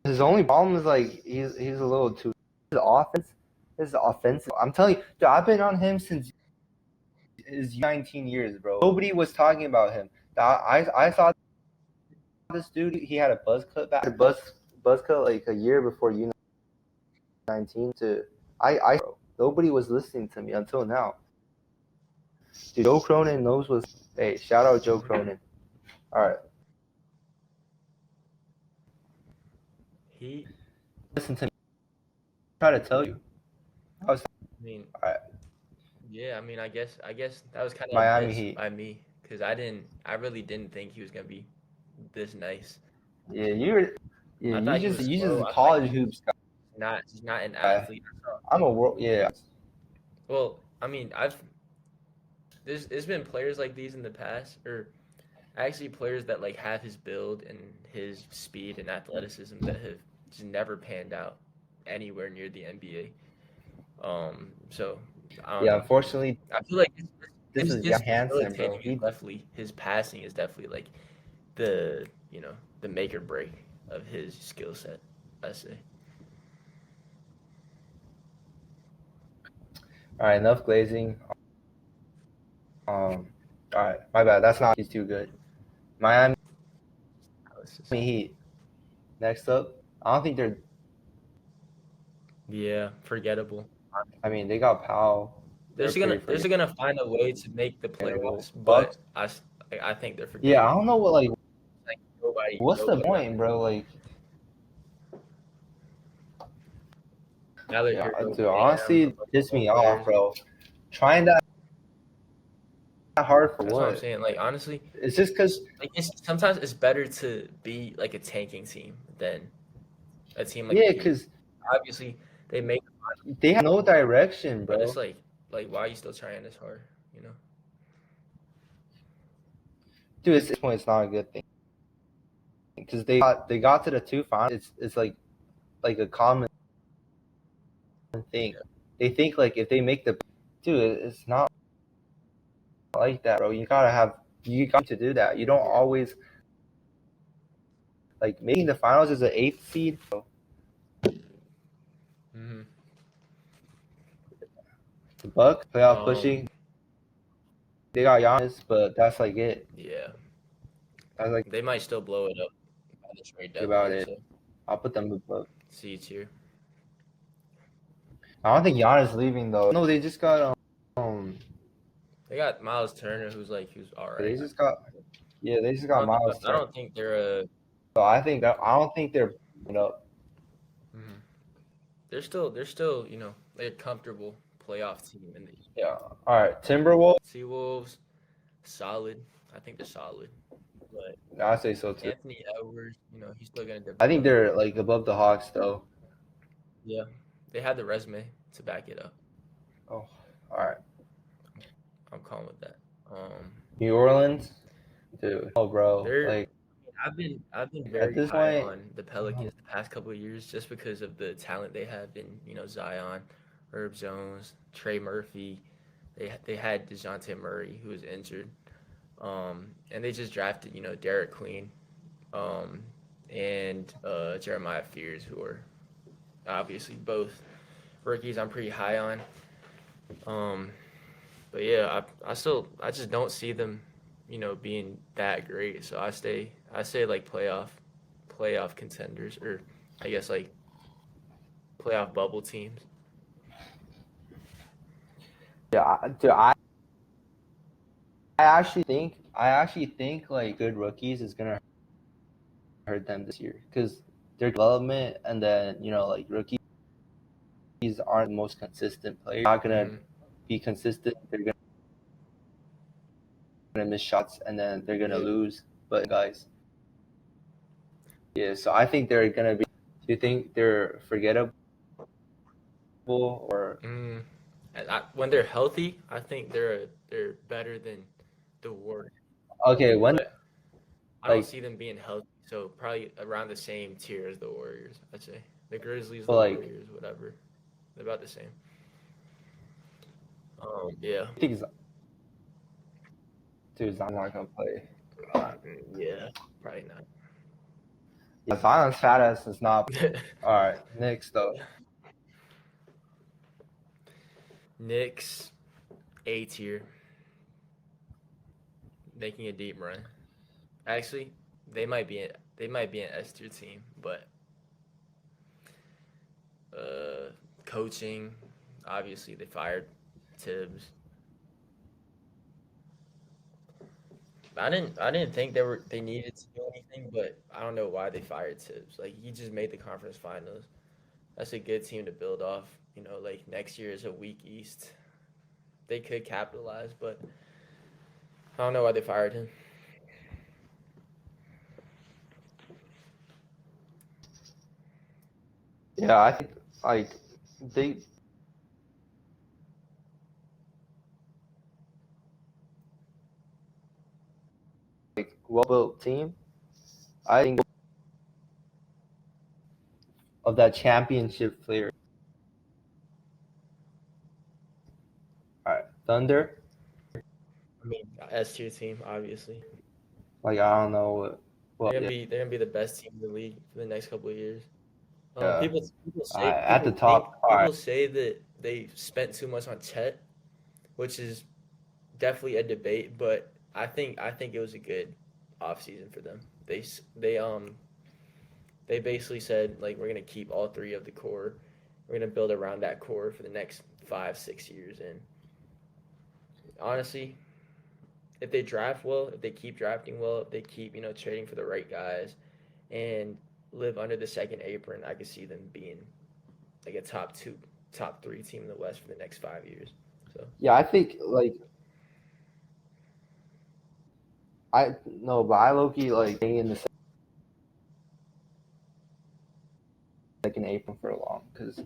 [SPEAKER 1] his only problem is like he's a little too. His offense is offensive. I'm telling you, dude, I've been on him since his 19 years, bro. Nobody was talking about him. I saw this dude. He had a buzz cut back, buzz cut like a year before U19. Bro, nobody was listening to me until now. Dude, Joe Cronin knows what's. Hey, shout out Joe Cronin. All right,
[SPEAKER 2] He,
[SPEAKER 1] listen to me. I'm trying to tell you. I was
[SPEAKER 2] I mean,
[SPEAKER 1] all right.
[SPEAKER 2] yeah, I mean, I guess that was kind of a
[SPEAKER 1] Miami
[SPEAKER 2] miss
[SPEAKER 1] Heat.
[SPEAKER 2] by me because I really didn't think he was gonna be this nice.
[SPEAKER 1] Yeah, you
[SPEAKER 2] I thought he was
[SPEAKER 1] you just
[SPEAKER 2] slow.
[SPEAKER 1] a
[SPEAKER 2] I thought
[SPEAKER 1] college
[SPEAKER 2] he was
[SPEAKER 1] hoops guy.
[SPEAKER 2] he's not an athlete.
[SPEAKER 1] I'm a world. Yeah,
[SPEAKER 2] Well, I mean, there's been players like these in the past, or actually players that like have his build and his speed and athleticism that have just never panned out anywhere near the NBA. So I don't
[SPEAKER 1] yeah.
[SPEAKER 2] know.
[SPEAKER 1] Unfortunately,
[SPEAKER 2] I feel like
[SPEAKER 1] this
[SPEAKER 2] his
[SPEAKER 1] is
[SPEAKER 2] his
[SPEAKER 1] Young Hansen,
[SPEAKER 2] facilitating
[SPEAKER 1] bro.
[SPEAKER 2] is definitely his passing is definitely like the the make or break of his skill set. I say.
[SPEAKER 1] All right, enough glazing. All right, my bad. That's not. He's too good. Miami Heat. Next up, I don't think they're.
[SPEAKER 2] Yeah, forgettable.
[SPEAKER 1] I mean, they got Powell. They're pretty
[SPEAKER 2] They're
[SPEAKER 1] forgettable.
[SPEAKER 2] gonna find a way to make the playoffs,
[SPEAKER 1] Bucks.
[SPEAKER 2] but I think they're
[SPEAKER 1] Yeah,
[SPEAKER 2] forgettable.
[SPEAKER 1] I don't know what like.
[SPEAKER 2] Like nobody
[SPEAKER 1] What's the
[SPEAKER 2] nobody
[SPEAKER 1] point, bro? Like,
[SPEAKER 2] now they're
[SPEAKER 1] yeah,
[SPEAKER 2] here with
[SPEAKER 1] dude.
[SPEAKER 2] Bam, a
[SPEAKER 1] Honestly,
[SPEAKER 2] bunch of
[SPEAKER 1] piss
[SPEAKER 2] role
[SPEAKER 1] me off,
[SPEAKER 2] players.
[SPEAKER 1] bro. Trying that hard for
[SPEAKER 2] That's what I'm
[SPEAKER 1] what?
[SPEAKER 2] saying. Like honestly,
[SPEAKER 1] It's just because.
[SPEAKER 2] like sometimes it's better to be like a tanking team than a team like
[SPEAKER 1] Yeah,
[SPEAKER 2] the Heat.
[SPEAKER 1] because
[SPEAKER 2] Obviously, they make,
[SPEAKER 1] they have no direction,
[SPEAKER 2] but it's
[SPEAKER 1] bro.
[SPEAKER 2] like why are you still trying this hard? You know?
[SPEAKER 1] Dude, at this point, it's not a good thing because they got to the two finals. It's like a common thing. They think like if they make the dude, it's not like that, bro. You got to do that. You don't always like making the finals as an eighth seed. Bro.
[SPEAKER 2] Mm-hmm.
[SPEAKER 1] The Bucks playoff pushing. They got Giannis, but that's like it.
[SPEAKER 2] Yeah,
[SPEAKER 1] That's like
[SPEAKER 2] they might still blow it up by the trade
[SPEAKER 1] about
[SPEAKER 2] deadline.
[SPEAKER 1] it.
[SPEAKER 2] So
[SPEAKER 1] I'll put them above.
[SPEAKER 2] C tier.
[SPEAKER 1] I don't think Giannis leaving though. No, they just got
[SPEAKER 2] They got Miles Turner, who's all right.
[SPEAKER 1] they just got Miles
[SPEAKER 2] I
[SPEAKER 1] Turner.
[SPEAKER 2] don't think they're a.
[SPEAKER 1] So I don't think they're up.
[SPEAKER 2] Mhm. They're still like a comfortable playoff team in the
[SPEAKER 1] Yeah. All right. Timberwolves.
[SPEAKER 2] Seawolves. Solid. I think they're solid, but
[SPEAKER 1] I say so too.
[SPEAKER 2] Anthony Edwards, he's still gonna
[SPEAKER 1] I think
[SPEAKER 2] develop.
[SPEAKER 1] they're like above the Hawks though.
[SPEAKER 2] Yeah, they had the resume to back it up.
[SPEAKER 1] Oh, all right.
[SPEAKER 2] I'm calm with that.
[SPEAKER 1] New Orleans, dude. Oh, bro.
[SPEAKER 2] They're.
[SPEAKER 1] Like
[SPEAKER 2] I've been
[SPEAKER 1] at
[SPEAKER 2] very
[SPEAKER 1] this
[SPEAKER 2] high
[SPEAKER 1] point,
[SPEAKER 2] on the Pelicans the past couple of years just because of the talent they have in Zion, Herb Jones, Trey Murphy. They had DeJounte Murray who was injured, and they just drafted Derek Queen, and Jeremiah Fears who are obviously both rookies I'm pretty high on. But yeah, I just don't see them, being that great. So I say like playoff contenders, or I guess like playoff bubble teams.
[SPEAKER 1] Yeah, dude, I actually think like good rookies is gonna hurt them this year because their development and then like rookies aren't the most consistent players. Not gonna
[SPEAKER 2] Mm-hmm.
[SPEAKER 1] be consistent. They're gonna miss shots and then they're gonna
[SPEAKER 2] Yeah.
[SPEAKER 1] lose. But guys, yeah. So I think they're gonna be. Do you think they're forgettable or
[SPEAKER 2] Mm. When they're healthy, I think they're better than the Warriors.
[SPEAKER 1] okay? When
[SPEAKER 2] But I don't
[SPEAKER 1] like
[SPEAKER 2] see them being healthy, so probably around the same tier as the Warriors. I'd say the Grizzlies,
[SPEAKER 1] but
[SPEAKER 2] the
[SPEAKER 1] like
[SPEAKER 2] Warriors, whatever, they're about the same. Yeah.
[SPEAKER 1] I think dude Zion's not gonna play.
[SPEAKER 2] Yeah, probably
[SPEAKER 1] Yeah, Zion's fat ass is not.
[SPEAKER 2] not.
[SPEAKER 1] All right, Knicks though.
[SPEAKER 2] Knicks, A tier, making a deep run. Actually, they might be an S tier team, but uh, coaching, obviously they fired Tibbs. I didn't think they needed to do anything, but I don't know why they fired Tibbs. Like he just made the conference finals. That's a good team to build off. Like next year is a weak East. They could capitalize, but I don't know why they fired him.
[SPEAKER 1] Yeah, I think like they like well built team. I think of that championship player. All right, Thunder.
[SPEAKER 2] I mean, S tier team, obviously.
[SPEAKER 1] Like I don't know what
[SPEAKER 2] They're gonna be the best team in the league for the next couple of years.
[SPEAKER 1] yeah. At the
[SPEAKER 2] People think
[SPEAKER 1] top. All right.
[SPEAKER 2] people say that they spent too much on Chet, which is definitely a debate. But I think it was a good offseason for them. They basically said like we're gonna keep all three of the core. We're gonna build around that core for the next 5 6 years. And honestly, if they draft well, if they keep drafting well, if they keep trading for the right guys, and live under the second apron, I could see them being like a top two, top three team in the West for the next 5 years. So
[SPEAKER 1] Yeah, I think like I no, but I Loki like staying in the second apron for long because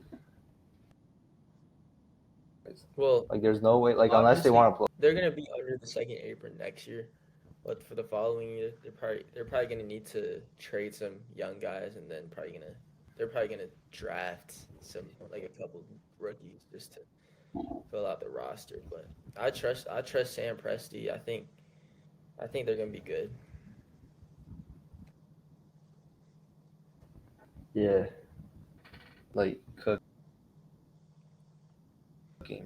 [SPEAKER 2] well,
[SPEAKER 1] like there's no way like unless they
[SPEAKER 2] obviously
[SPEAKER 1] want to play.
[SPEAKER 2] they're gonna be under the second apron next year, but for the following year, they're probably gonna need to trade some young guys, and then they're probably gonna draft some like a couple rookies just to fill out the roster. But I trust Sam Presti. I think they're gonna be good.
[SPEAKER 1] Yeah, like cooking,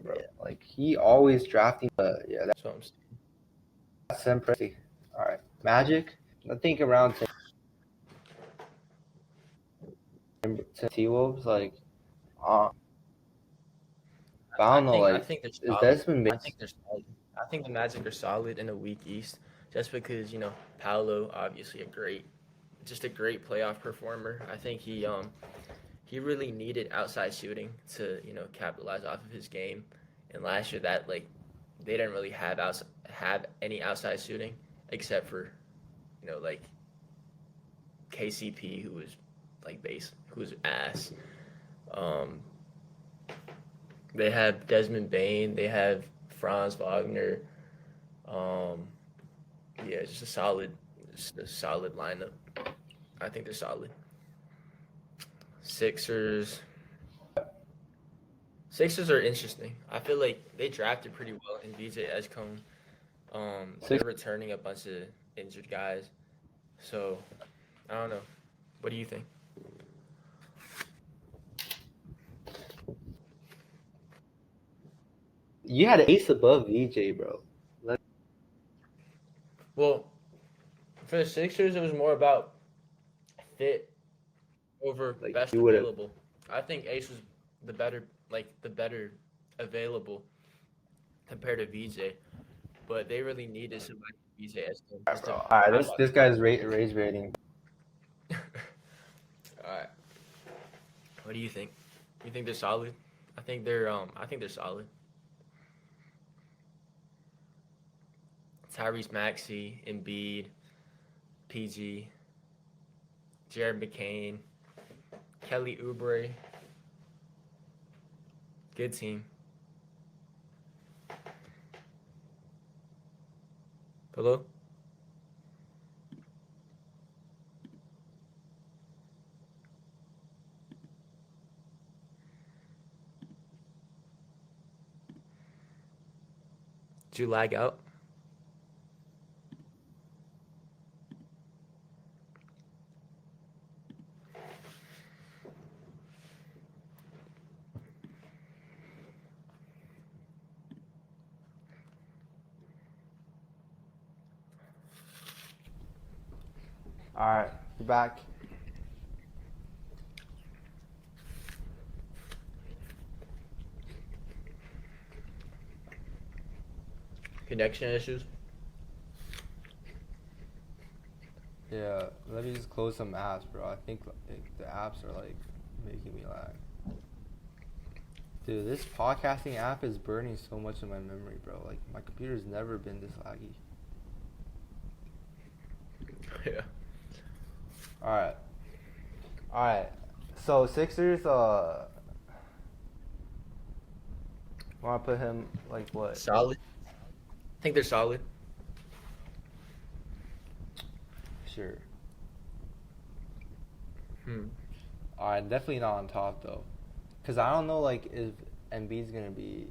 [SPEAKER 1] bro.
[SPEAKER 2] Yeah,
[SPEAKER 1] Like he always drafting. Yeah,
[SPEAKER 2] that's what I'm saying.
[SPEAKER 1] that's impressive. All right, Magic. I think around T Wolves like uh, but I don't know
[SPEAKER 2] I
[SPEAKER 1] like
[SPEAKER 2] think they're
[SPEAKER 1] is
[SPEAKER 2] solid.
[SPEAKER 1] Desmond
[SPEAKER 2] I
[SPEAKER 1] Bates
[SPEAKER 2] think they're solid. I think the Magic are solid in a weak East, just because Paolo obviously just a great playoff performer. I think he really needed outside shooting to capitalize off of his game, and last year that like they didn't really have any outside shooting except for like KCP, who was like who was ass. Um, they have Desmond Bain, they have Franz Wagner. Um, yeah, just a solid lineup. I think they're solid. Sixers. Sixers are interesting. I feel like they drafted pretty well in VJ Edgecombe. They're
[SPEAKER 1] six.
[SPEAKER 2] returning a bunch of injured guys. So I don't know. What do you think?
[SPEAKER 1] You had Ace above VJ, bro.
[SPEAKER 2] Well, for the Sixers, it was more about fit over
[SPEAKER 1] Like
[SPEAKER 2] best
[SPEAKER 1] you would have.
[SPEAKER 2] available. I think Ace was the better available compared to VJ, but they really needed somebody like VJ as
[SPEAKER 1] Bro.
[SPEAKER 2] to
[SPEAKER 1] All right,
[SPEAKER 2] buy
[SPEAKER 1] this guy's raise rating.
[SPEAKER 2] All right, what do you think? You think they're solid? I think they're solid. Tyrese Maxey, Embiid, PG, Jared McCain, Kelly Oubre. Good team. Hello? Did you lag out?
[SPEAKER 1] All right, you're back.
[SPEAKER 2] Connection issues?
[SPEAKER 1] Yeah, let me just close some apps, bro. I think the apps are like making me lag. Dude, this podcasting app is burning so much of my memory, bro. Like my computer's never been this laggy.
[SPEAKER 2] Yeah.
[SPEAKER 1] All right. So Sixers, want to put him like what?
[SPEAKER 2] Solid. I think they're solid.
[SPEAKER 1] Sure.
[SPEAKER 2] All
[SPEAKER 1] right, definitely not on top though, cause I don't know like if Embiid's gonna be.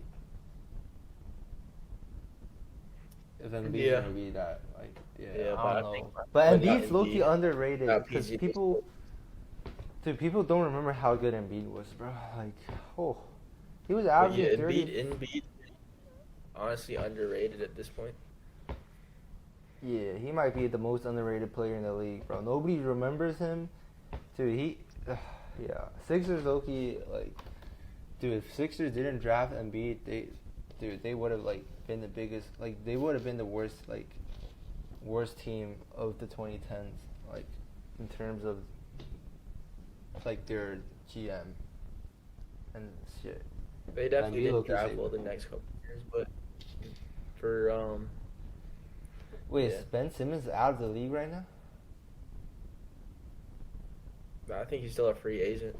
[SPEAKER 1] If Embiid's gonna be that like I don't know. But Embiid's low-key underrated because people don't remember how good Embiid was, bro. Like, he was averaging 30.
[SPEAKER 2] Embiid, honestly underrated at this point.
[SPEAKER 1] Yeah, he might be the most underrated player in the league, bro. Nobody remembers him. Dude, yeah. Sixers low-key, like, dude, if Sixers didn't draft Embiid, they would have like been the biggest, like they would have been the worst team of the 2010s, like in terms of like their GM and shit.
[SPEAKER 2] They definitely didn't draft well the next couple of years, but for
[SPEAKER 1] wait, is Ben Simmons out of the league right now?
[SPEAKER 2] I think he's still a free agent.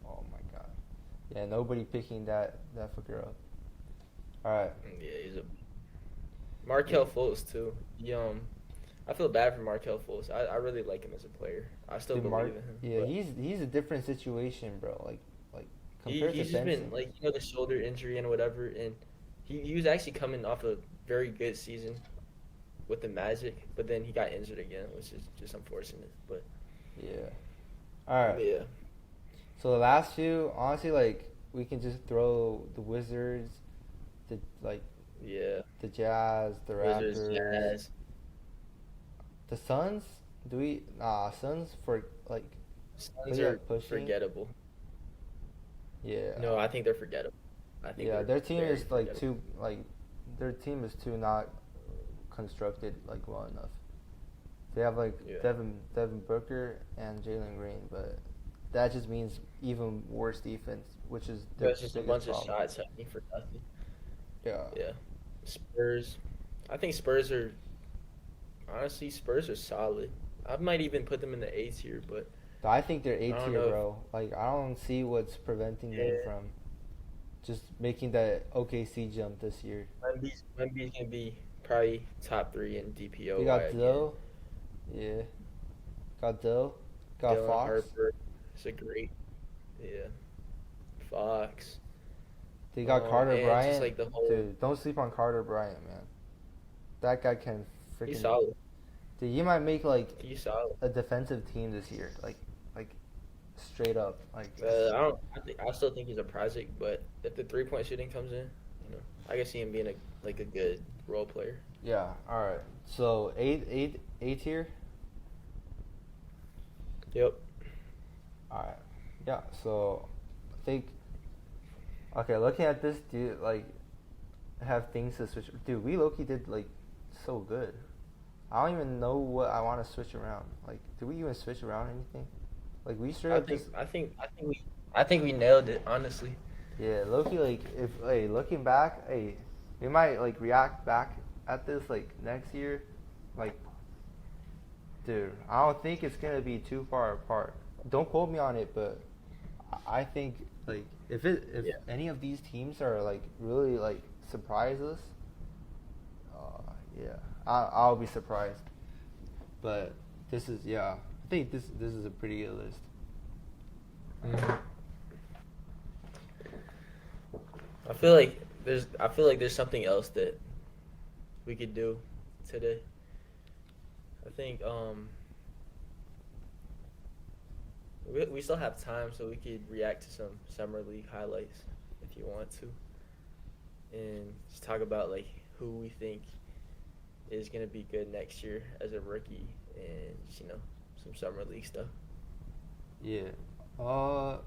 [SPEAKER 1] Oh my god. Yeah, nobody picking that fucker up. All right.
[SPEAKER 2] Yeah, he's a Markelle Fultz too. I feel bad for Markelle Fultz. I really like him as a player. I still believe in him.
[SPEAKER 1] Yeah, he's a different situation, bro. Like compared
[SPEAKER 2] he's
[SPEAKER 1] to
[SPEAKER 2] just
[SPEAKER 1] Benson.
[SPEAKER 2] been the shoulder injury and whatever, and he was actually coming off a very good season with the Magic, but then he got injured again, which is just unfortunate. But
[SPEAKER 1] yeah. All right.
[SPEAKER 2] Yeah.
[SPEAKER 1] So the last few, honestly, like we can just throw the Wizards, the Jazz, the
[SPEAKER 2] Wizards,
[SPEAKER 1] Raptors,
[SPEAKER 2] Jazz.
[SPEAKER 1] The Suns. Suns for like.
[SPEAKER 2] Suns are forgettable.
[SPEAKER 1] Yeah.
[SPEAKER 2] No, I think they're forgettable.
[SPEAKER 1] Their team is their team is too not constructed like well enough. They have Devin Booker and Jalen Green, but that just means even worse defense, which is
[SPEAKER 2] there's just a bunch of shots happening for nothing. Yeah. Spurs. I think Spurs are solid. I might even put them in the A tier, but
[SPEAKER 1] I think they're A tier, bro. Like I don't see what's preventing them from just making that OKC jump this year.
[SPEAKER 2] Wemby's gonna be probably top 3 in DPO.
[SPEAKER 1] They got Dill. Yeah. Got Dill. Got
[SPEAKER 2] Dylan
[SPEAKER 1] Fox.
[SPEAKER 2] Harper. It's a great. Yeah. Fox.
[SPEAKER 1] They got Carter Bryant.
[SPEAKER 2] Just like the whole...
[SPEAKER 1] Dude, don't sleep on Carter Bryant, man. That guy can freaking.
[SPEAKER 2] He's solid.
[SPEAKER 1] Dude, he might make
[SPEAKER 2] He's solid.
[SPEAKER 1] A defensive team this year, like straight up, like.
[SPEAKER 2] I still think he's a project, but if the 3-point shooting comes in, You know, I can see him being a good role player.
[SPEAKER 1] Yeah. All right. So A tier.
[SPEAKER 2] Yep.
[SPEAKER 1] All right. Yeah. So I think. Okay, looking at this, dude, like, have things to switch. Dude, we Loki did like so good. I don't even know what I want to switch around. Like, do we even switch around anything? Like, we straight
[SPEAKER 2] I
[SPEAKER 1] up
[SPEAKER 2] think
[SPEAKER 1] just
[SPEAKER 2] I think I think we I think we nailed it, honestly.
[SPEAKER 1] yeah, Loki. Like, if hey, looking back, hey, we might like react back at this like next year, like, dude. I don't think it's gonna be too far apart. Don't quote me on it, but I think like if
[SPEAKER 2] Yeah.
[SPEAKER 1] any of these teams are like really like surprise us, yeah, I'll be surprised. But this is yeah, I think this is a pretty good list.
[SPEAKER 2] Mhm. I feel like there's something else that we could do today. I think we still have time, so we could react to some summer league highlights if you want to, and just talk about like who we think is gonna be good next year as a rookie, and just, some summer league stuff.
[SPEAKER 1] Yeah. All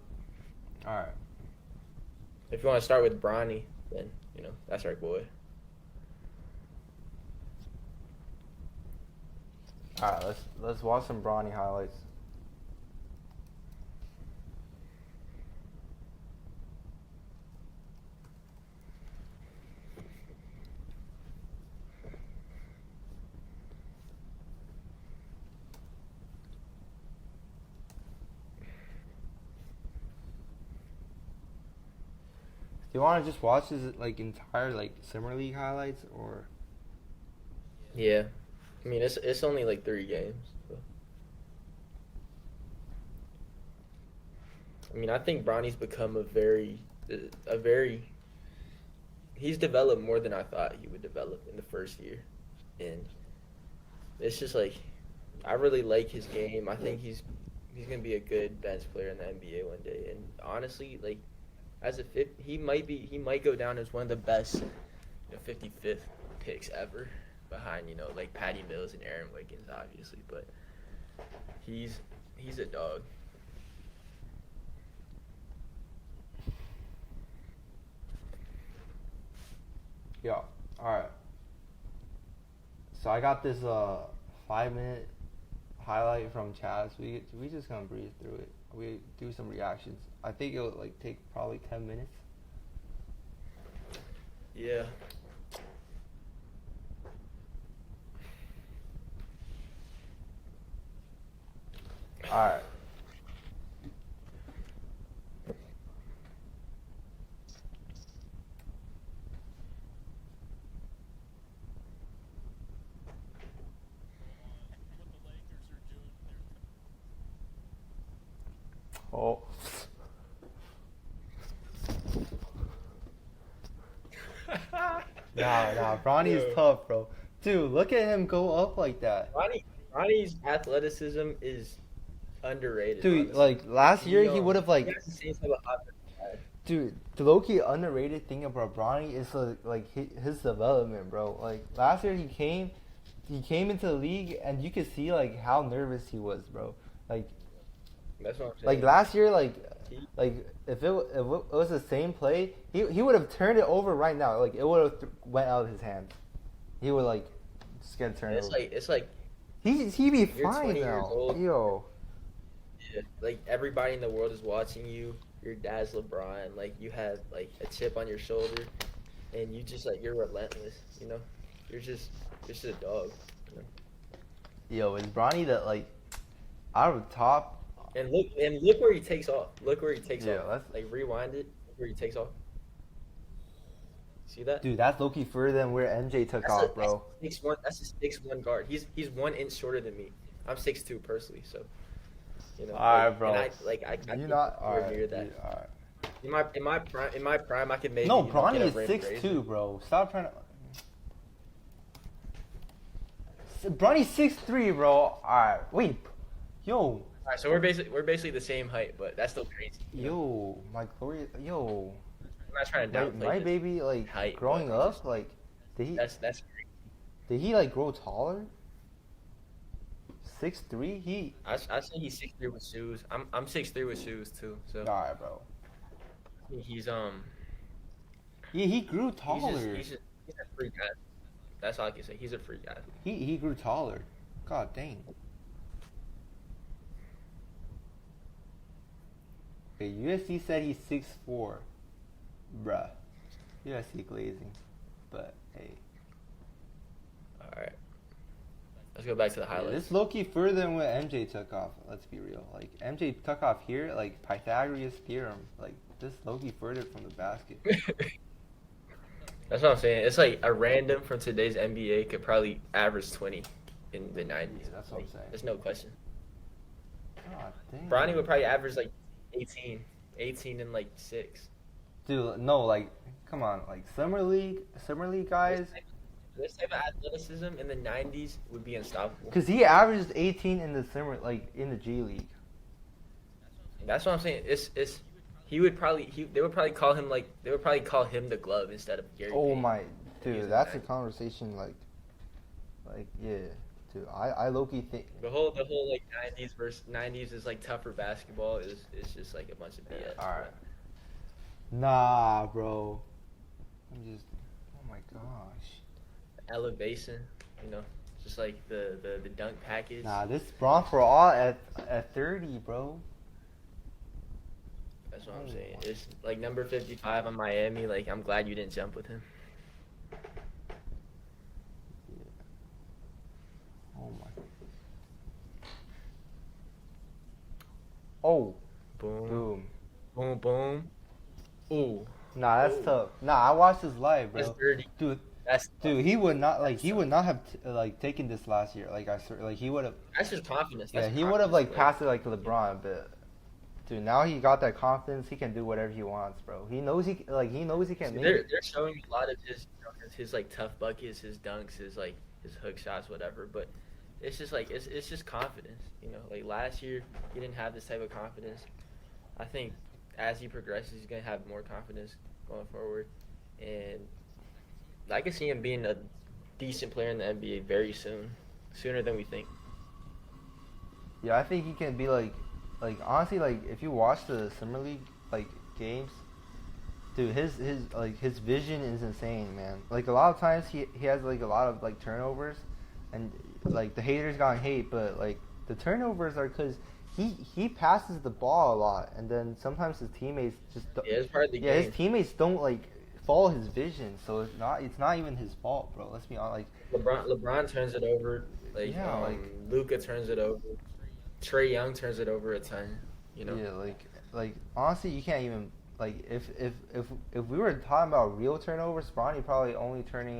[SPEAKER 1] right.
[SPEAKER 2] If you want to start with Bronny, then that's our boy.
[SPEAKER 1] All right. Let's watch some Bronny highlights. Do you want to just watch his like entire like summer league highlights or?
[SPEAKER 2] Yeah, I mean it's only like 3 games. So. I mean, I think Bronny's become a very he's developed more than I thought he would develop in the first year, and it's just like I really like his game. I think he's gonna be a good bench player in the NBA one day. And honestly, like as a fifth, he might go down as one of the best 55th picks ever, behind like Patty Mills and Aaron Wiggins, obviously. But he's a dog.
[SPEAKER 1] Yeah. All right. So I got this 5 minute highlight from Chaz. We just gonna breeze through it. We do some reactions. I think it'll like take probably 10 minutes.
[SPEAKER 2] Yeah.
[SPEAKER 1] All right. Oh. Nah, Bronny's
[SPEAKER 2] Yo.
[SPEAKER 1] tough, bro. Dude, look at him go up like that.
[SPEAKER 2] Ronnie's athleticism is underrated.
[SPEAKER 1] Dude,
[SPEAKER 2] Honestly.
[SPEAKER 1] like last year he would have
[SPEAKER 2] He
[SPEAKER 1] like,
[SPEAKER 2] has the same type of offense.
[SPEAKER 1] dude. The low-key underrated thing about Bronny is like his development, bro. Like last year he came into the league and you could see like how nervous he was, bro. Like
[SPEAKER 2] That's what I'm
[SPEAKER 1] like
[SPEAKER 2] saying.
[SPEAKER 1] last year, like
[SPEAKER 2] He-
[SPEAKER 1] like if it was the same play, he would have turned it over right now. Like it would have went out of his hands. He would like just get turned
[SPEAKER 2] It's
[SPEAKER 1] over.
[SPEAKER 2] like
[SPEAKER 1] He be
[SPEAKER 2] you're
[SPEAKER 1] fine
[SPEAKER 2] 20 years
[SPEAKER 1] now.
[SPEAKER 2] old.
[SPEAKER 1] Yo.
[SPEAKER 2] yeah, like everybody in the world is watching you. Your dad's LeBron. Like you have like a chip on your shoulder, and you just like you're relentless. You're just a dog. You know?
[SPEAKER 1] Yo, is Bronny that like out of the top?
[SPEAKER 2] And look where he takes off. Look where he takes
[SPEAKER 1] Yeah,
[SPEAKER 2] off.
[SPEAKER 1] that's-
[SPEAKER 2] Like rewind it. Look where he takes off. See that?
[SPEAKER 1] Dude, that's low-key further than where MJ took off, bro.
[SPEAKER 2] That's a 6'1" guard. He's 1 inch shorter than me. I'm 6'2" personally, so
[SPEAKER 1] Alright,
[SPEAKER 2] like,
[SPEAKER 1] bro.
[SPEAKER 2] And I
[SPEAKER 1] You're
[SPEAKER 2] think
[SPEAKER 1] not
[SPEAKER 2] we're
[SPEAKER 1] alright.
[SPEAKER 2] near that.
[SPEAKER 1] Dude, alright.
[SPEAKER 2] In my prime, I could maybe
[SPEAKER 1] No,
[SPEAKER 2] get
[SPEAKER 1] Bronny
[SPEAKER 2] a
[SPEAKER 1] is
[SPEAKER 2] rim
[SPEAKER 1] 6'2",
[SPEAKER 2] raiser.
[SPEAKER 1] bro. Stop trying to. Bronny's 6'3", bro. Alright, wait. Yo,
[SPEAKER 2] All right, so we're basically the same height, but that's still crazy.
[SPEAKER 1] yo, my glory. Yo,
[SPEAKER 2] not trying to downplay
[SPEAKER 1] my
[SPEAKER 2] his
[SPEAKER 1] baby like
[SPEAKER 2] height,
[SPEAKER 1] growing
[SPEAKER 2] but
[SPEAKER 1] up like did he
[SPEAKER 2] that's
[SPEAKER 1] did he like grow taller? 6'3"? He
[SPEAKER 2] I say he's 6'3" with shoes. I'm 6'3" with shoes too. So
[SPEAKER 1] alright, bro.
[SPEAKER 2] he's
[SPEAKER 1] Yeah, he grew
[SPEAKER 2] he's
[SPEAKER 1] taller.
[SPEAKER 2] he's a freak guy. That's all I can say. He's a freak guy.
[SPEAKER 1] He grew taller. God dang. Okay, USC said he's 6'4". Bruh. USC glazing. But hey.
[SPEAKER 2] All right, let's go back to the
[SPEAKER 1] Yeah,
[SPEAKER 2] highlights.
[SPEAKER 1] this low-key further than what MJ took off. Let's be real. Like MJ took off here, like Pythagoras theorem. Like this low-key further from the basket.
[SPEAKER 2] That's what I'm saying. It's like a random from today's NBA could probably average 20 in the 90s.
[SPEAKER 1] Yeah, that's what I'm saying.
[SPEAKER 2] There's no question.
[SPEAKER 1] God dang.
[SPEAKER 2] Bronny would probably average like 18 and like 6.
[SPEAKER 1] Dude, no, like, come on, like summer league guys.
[SPEAKER 2] This type of athleticism in the 90s would be unstoppable.
[SPEAKER 1] Cause he averaged 18 in the summer, like in the G League.
[SPEAKER 2] That's what I'm saying. They would probably call him the glove instead of Gary.
[SPEAKER 1] Oh
[SPEAKER 2] Payton.
[SPEAKER 1] my,
[SPEAKER 2] He's
[SPEAKER 1] dude,
[SPEAKER 2] a
[SPEAKER 1] that's a
[SPEAKER 2] nice-
[SPEAKER 1] conversation. Like yeah, dude. I low-key think.
[SPEAKER 2] The whole like 90s versus 90s is like tougher basketball is just like a bunch of BS.
[SPEAKER 1] All right. Nah, bro. I'm just. Oh my gosh.
[SPEAKER 2] Elevation, just like the dunk package.
[SPEAKER 1] Nah, this Bron for all at 30, bro.
[SPEAKER 2] That's what I'm saying. It's like number 55 on Miami. Like, I'm glad you didn't jump with him.
[SPEAKER 1] Oh my. Oh.
[SPEAKER 2] Boom,
[SPEAKER 1] Boom.
[SPEAKER 2] boom, boom. Ooh,
[SPEAKER 1] Nah, that's
[SPEAKER 2] Ooh.
[SPEAKER 1] tough. Nah, I watched this live,
[SPEAKER 2] that's
[SPEAKER 1] bro.
[SPEAKER 2] dirty.
[SPEAKER 1] Dude,
[SPEAKER 2] That's
[SPEAKER 1] he would not have like taken this last year. Like like he would have.
[SPEAKER 2] that's just confidence.
[SPEAKER 1] Yeah,
[SPEAKER 2] That's
[SPEAKER 1] he would have like
[SPEAKER 2] confidence,
[SPEAKER 1] passed it like LeBron, but dude, now he got that confidence. He can do whatever he wants, bro. He knows he can make
[SPEAKER 2] They're
[SPEAKER 1] it.
[SPEAKER 2] showing a lot of his like tough buckets, his dunks, his hook shots, whatever. But it's just like it's just confidence. Like last year he didn't have this type of confidence. I think as he progresses, he's gonna have more confidence going forward, and I can see him being a decent player in the NBA very soon, sooner than we think.
[SPEAKER 1] Yeah, I think he can be like honestly, like if you watch the summer league like games, dude, his vision is insane, man. Like a lot of times he has like a lot of like turnovers, and like the haters gonna hate, but like the turnovers are because he passes the ball a lot, and then sometimes his teammates just don't,
[SPEAKER 2] Yeah, it's part of the
[SPEAKER 1] yeah
[SPEAKER 2] game.
[SPEAKER 1] his teammates don't like follow his vision, so it's not even his fault, bro. Let's be honest, like
[SPEAKER 2] LeBron turns it over.
[SPEAKER 1] Yeah,
[SPEAKER 2] Luka turns it over. Trey Young turns it over a ton.
[SPEAKER 1] yeah, like honestly, you can't even like if we were talking about real turnovers, Bronny probably only turning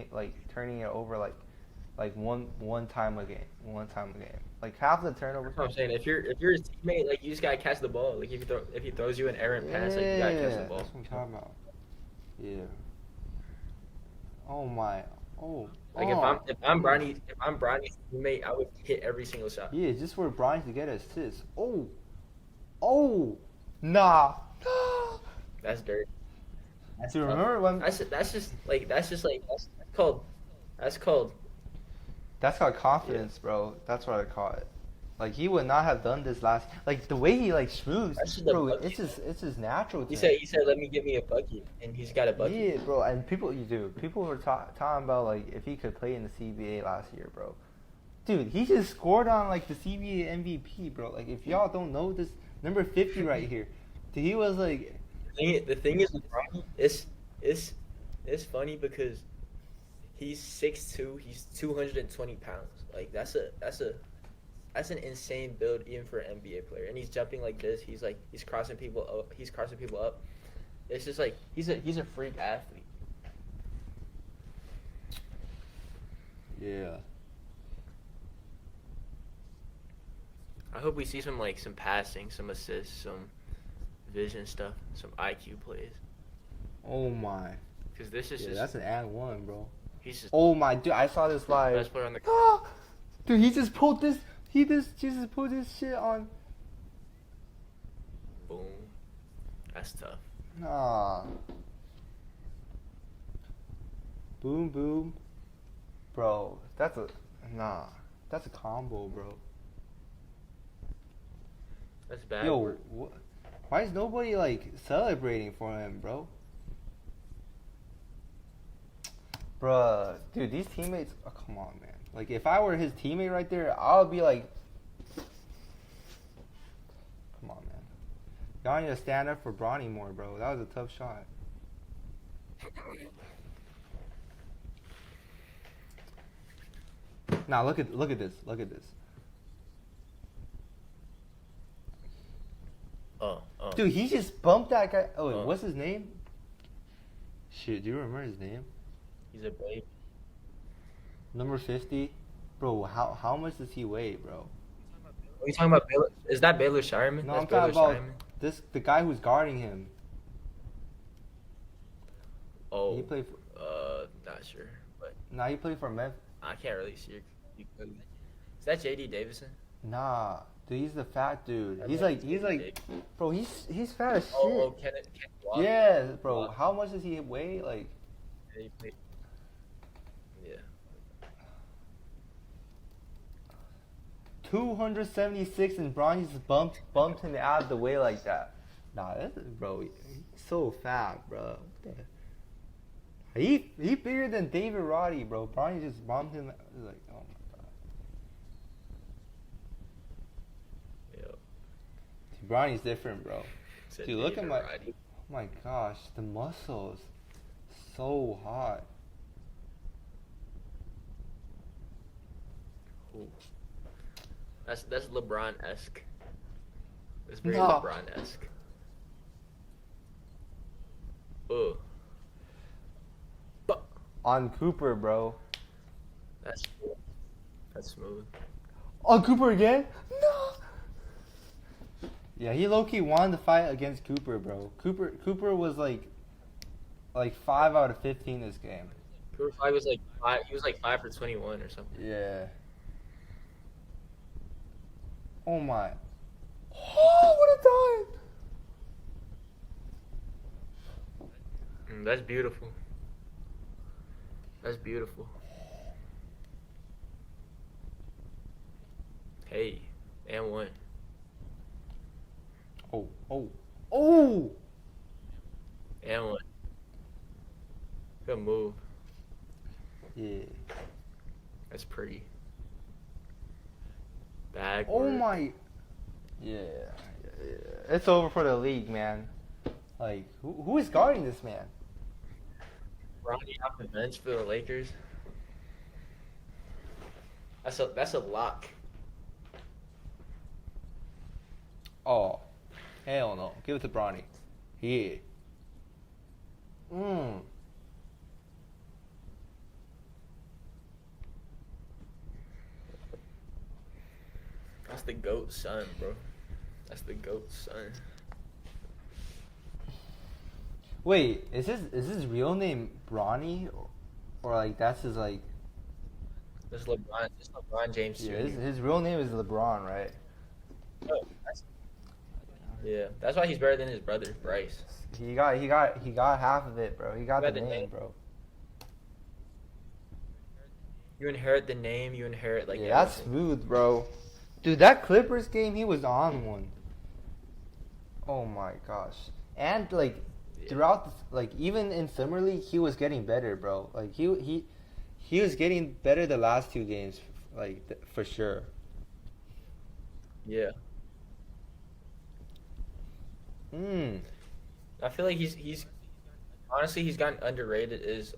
[SPEAKER 1] it over like one time a game, like half the turnovers.
[SPEAKER 2] That's what I'm saying. If you're his teammate, like you just gotta catch the ball. Like if he throws you an errant pass, like you gotta catch the ball.
[SPEAKER 1] That's what I'm talking about. Yeah. Oh my. Oh.
[SPEAKER 2] Like
[SPEAKER 1] oh.
[SPEAKER 2] if I'm Bronny's teammate, I would hit every single shot.
[SPEAKER 1] Yeah, just for Bronny to get assists. Oh. Oh. Nah.
[SPEAKER 2] That's dirty. That's
[SPEAKER 1] Do you
[SPEAKER 2] tough.
[SPEAKER 1] remember when?
[SPEAKER 2] That's called.
[SPEAKER 1] That's called confidence, bro. That's what I call it. Like he would not have done this last. Like the way he like shoots,
[SPEAKER 2] That's just a
[SPEAKER 1] bro.
[SPEAKER 2] bucket.
[SPEAKER 1] It's just natural.
[SPEAKER 2] He
[SPEAKER 1] to
[SPEAKER 2] said
[SPEAKER 1] him.
[SPEAKER 2] let me give me a bucket, and he's got a bucket.
[SPEAKER 1] Yeah, bro. And people were talking about like if he could play in the CBA last year, bro. Dude, he just scored on like the CBA MVP, bro. Like if y'all don't know this, number 50 right here. Dude, he was like.
[SPEAKER 2] The thing is with Bronny, it's funny because he's 6'2", he's 220 pounds. Like that's an insane build even for an NBA player. And he's jumping like this. He's crossing people up. It's just like he's a freak athlete.
[SPEAKER 1] Yeah.
[SPEAKER 2] I hope we see some passing, some assists, some vision stuff, some IQ plays.
[SPEAKER 1] Oh my.
[SPEAKER 2] Because this is
[SPEAKER 1] Yeah,
[SPEAKER 2] just
[SPEAKER 1] that's an and one, bro.
[SPEAKER 2] he's just
[SPEAKER 1] Oh my, dude, I saw this
[SPEAKER 2] the
[SPEAKER 1] live.
[SPEAKER 2] best player on the
[SPEAKER 1] Ah! Dude, he just pulled this. He just put this shit on.
[SPEAKER 2] boom. That's tough.
[SPEAKER 1] Nah. Boom, boom. Bro, that's a. Nah. That's a combo, bro.
[SPEAKER 2] That's
[SPEAKER 1] Yo,
[SPEAKER 2] backward.
[SPEAKER 1] why is nobody, like, celebrating for him, bro? Bruh, dude, these teammates. Oh, come on, man. Like, if I were his teammate right there, I would be like, come on, man. Y'all need to stand up for Bronny more, bro. That was a tough shot. Now look at this. Look at this. Dude, he just bumped that guy. Oh, wait, what's his name? Shit, do you remember his name?
[SPEAKER 2] He's a baby.
[SPEAKER 1] Number 50. Bro, how much does he weigh, bro?
[SPEAKER 2] Are you talking about Baylor? Is that Baylor Shireman?
[SPEAKER 1] No,
[SPEAKER 2] That's
[SPEAKER 1] I'm talking
[SPEAKER 2] Baylor
[SPEAKER 1] about
[SPEAKER 2] Shireman?
[SPEAKER 1] the guy who's guarding him.
[SPEAKER 2] Oh,
[SPEAKER 1] He played for,
[SPEAKER 2] not sure, but
[SPEAKER 1] nah, he played for Memphis.
[SPEAKER 2] I can't really see it. Is that J.D. Davison?
[SPEAKER 1] Nah, dude, he's the fat dude.
[SPEAKER 2] That
[SPEAKER 1] He's
[SPEAKER 2] might be
[SPEAKER 1] like,
[SPEAKER 2] J.D.
[SPEAKER 1] bro, he's fat as shit.
[SPEAKER 2] Oh, Kenneth Walker.
[SPEAKER 1] Yeah, bro.
[SPEAKER 2] Walker.
[SPEAKER 1] How much does he weigh? Like,
[SPEAKER 2] Yeah, he played. Yeah.
[SPEAKER 1] 276, and Bronny just bumped him out of the way like that. Nah, bro, he's so fat, bro. What the- He bigger than David Roddy, bro. Bronny just bumped him. Like, oh my god.
[SPEAKER 2] Yo.
[SPEAKER 1] Dude, Bronny's different, bro.
[SPEAKER 2] Said
[SPEAKER 1] Dude, look at
[SPEAKER 2] David
[SPEAKER 1] my.
[SPEAKER 2] Roddy.
[SPEAKER 1] Oh my gosh, the muscles, so hot.
[SPEAKER 2] Ooh. That's LeBron-esque. That's very
[SPEAKER 1] No.
[SPEAKER 2] LeBron-esque. Ugh. But
[SPEAKER 1] On Cooper, bro.
[SPEAKER 2] that's smooth.
[SPEAKER 1] On Cooper again? No. Yeah, he low-key won the fight against Cooper, bro. Cooper was like 5 out of 15 this game.
[SPEAKER 2] Cooper Fly was like 5. He was like 5 for 21 or something.
[SPEAKER 1] Yeah. Oh my. Oh, what a time!
[SPEAKER 2] That's beautiful. That's beautiful. Hey, and one.
[SPEAKER 1] Oh!
[SPEAKER 2] And one. Good move.
[SPEAKER 1] Yeah.
[SPEAKER 2] That's pretty. Backward.
[SPEAKER 1] Oh my. Yeah. It's over for the league, man. Like, who is guarding this man?
[SPEAKER 2] Ronnie off the bench for the Lakers. That's a lock.
[SPEAKER 1] Oh, hell no. Give it to Bronny. Yeah.
[SPEAKER 2] That's the GOAT son, bro. That's the GOAT son.
[SPEAKER 1] Wait, is his real name Bronny, or like that's his like?
[SPEAKER 2] This LeBron James Jr.
[SPEAKER 1] Yeah, his real name is LeBron, right?
[SPEAKER 2] Oh, yeah, that's why he's better than his brother Bryce.
[SPEAKER 1] He got half of it, bro. He got the name, bro.
[SPEAKER 2] You inherit the name. You inherit like.
[SPEAKER 1] Yeah, that's
[SPEAKER 2] everything.
[SPEAKER 1] smooth, bro. Dude, that Clippers game, he was on one. Oh my gosh. And like throughout this, like even in summer league, he was getting better, bro. Like he was getting better the last 2 games, like for sure.
[SPEAKER 2] Yeah.
[SPEAKER 1] I
[SPEAKER 2] feel like he's honestly he's gotten underrated as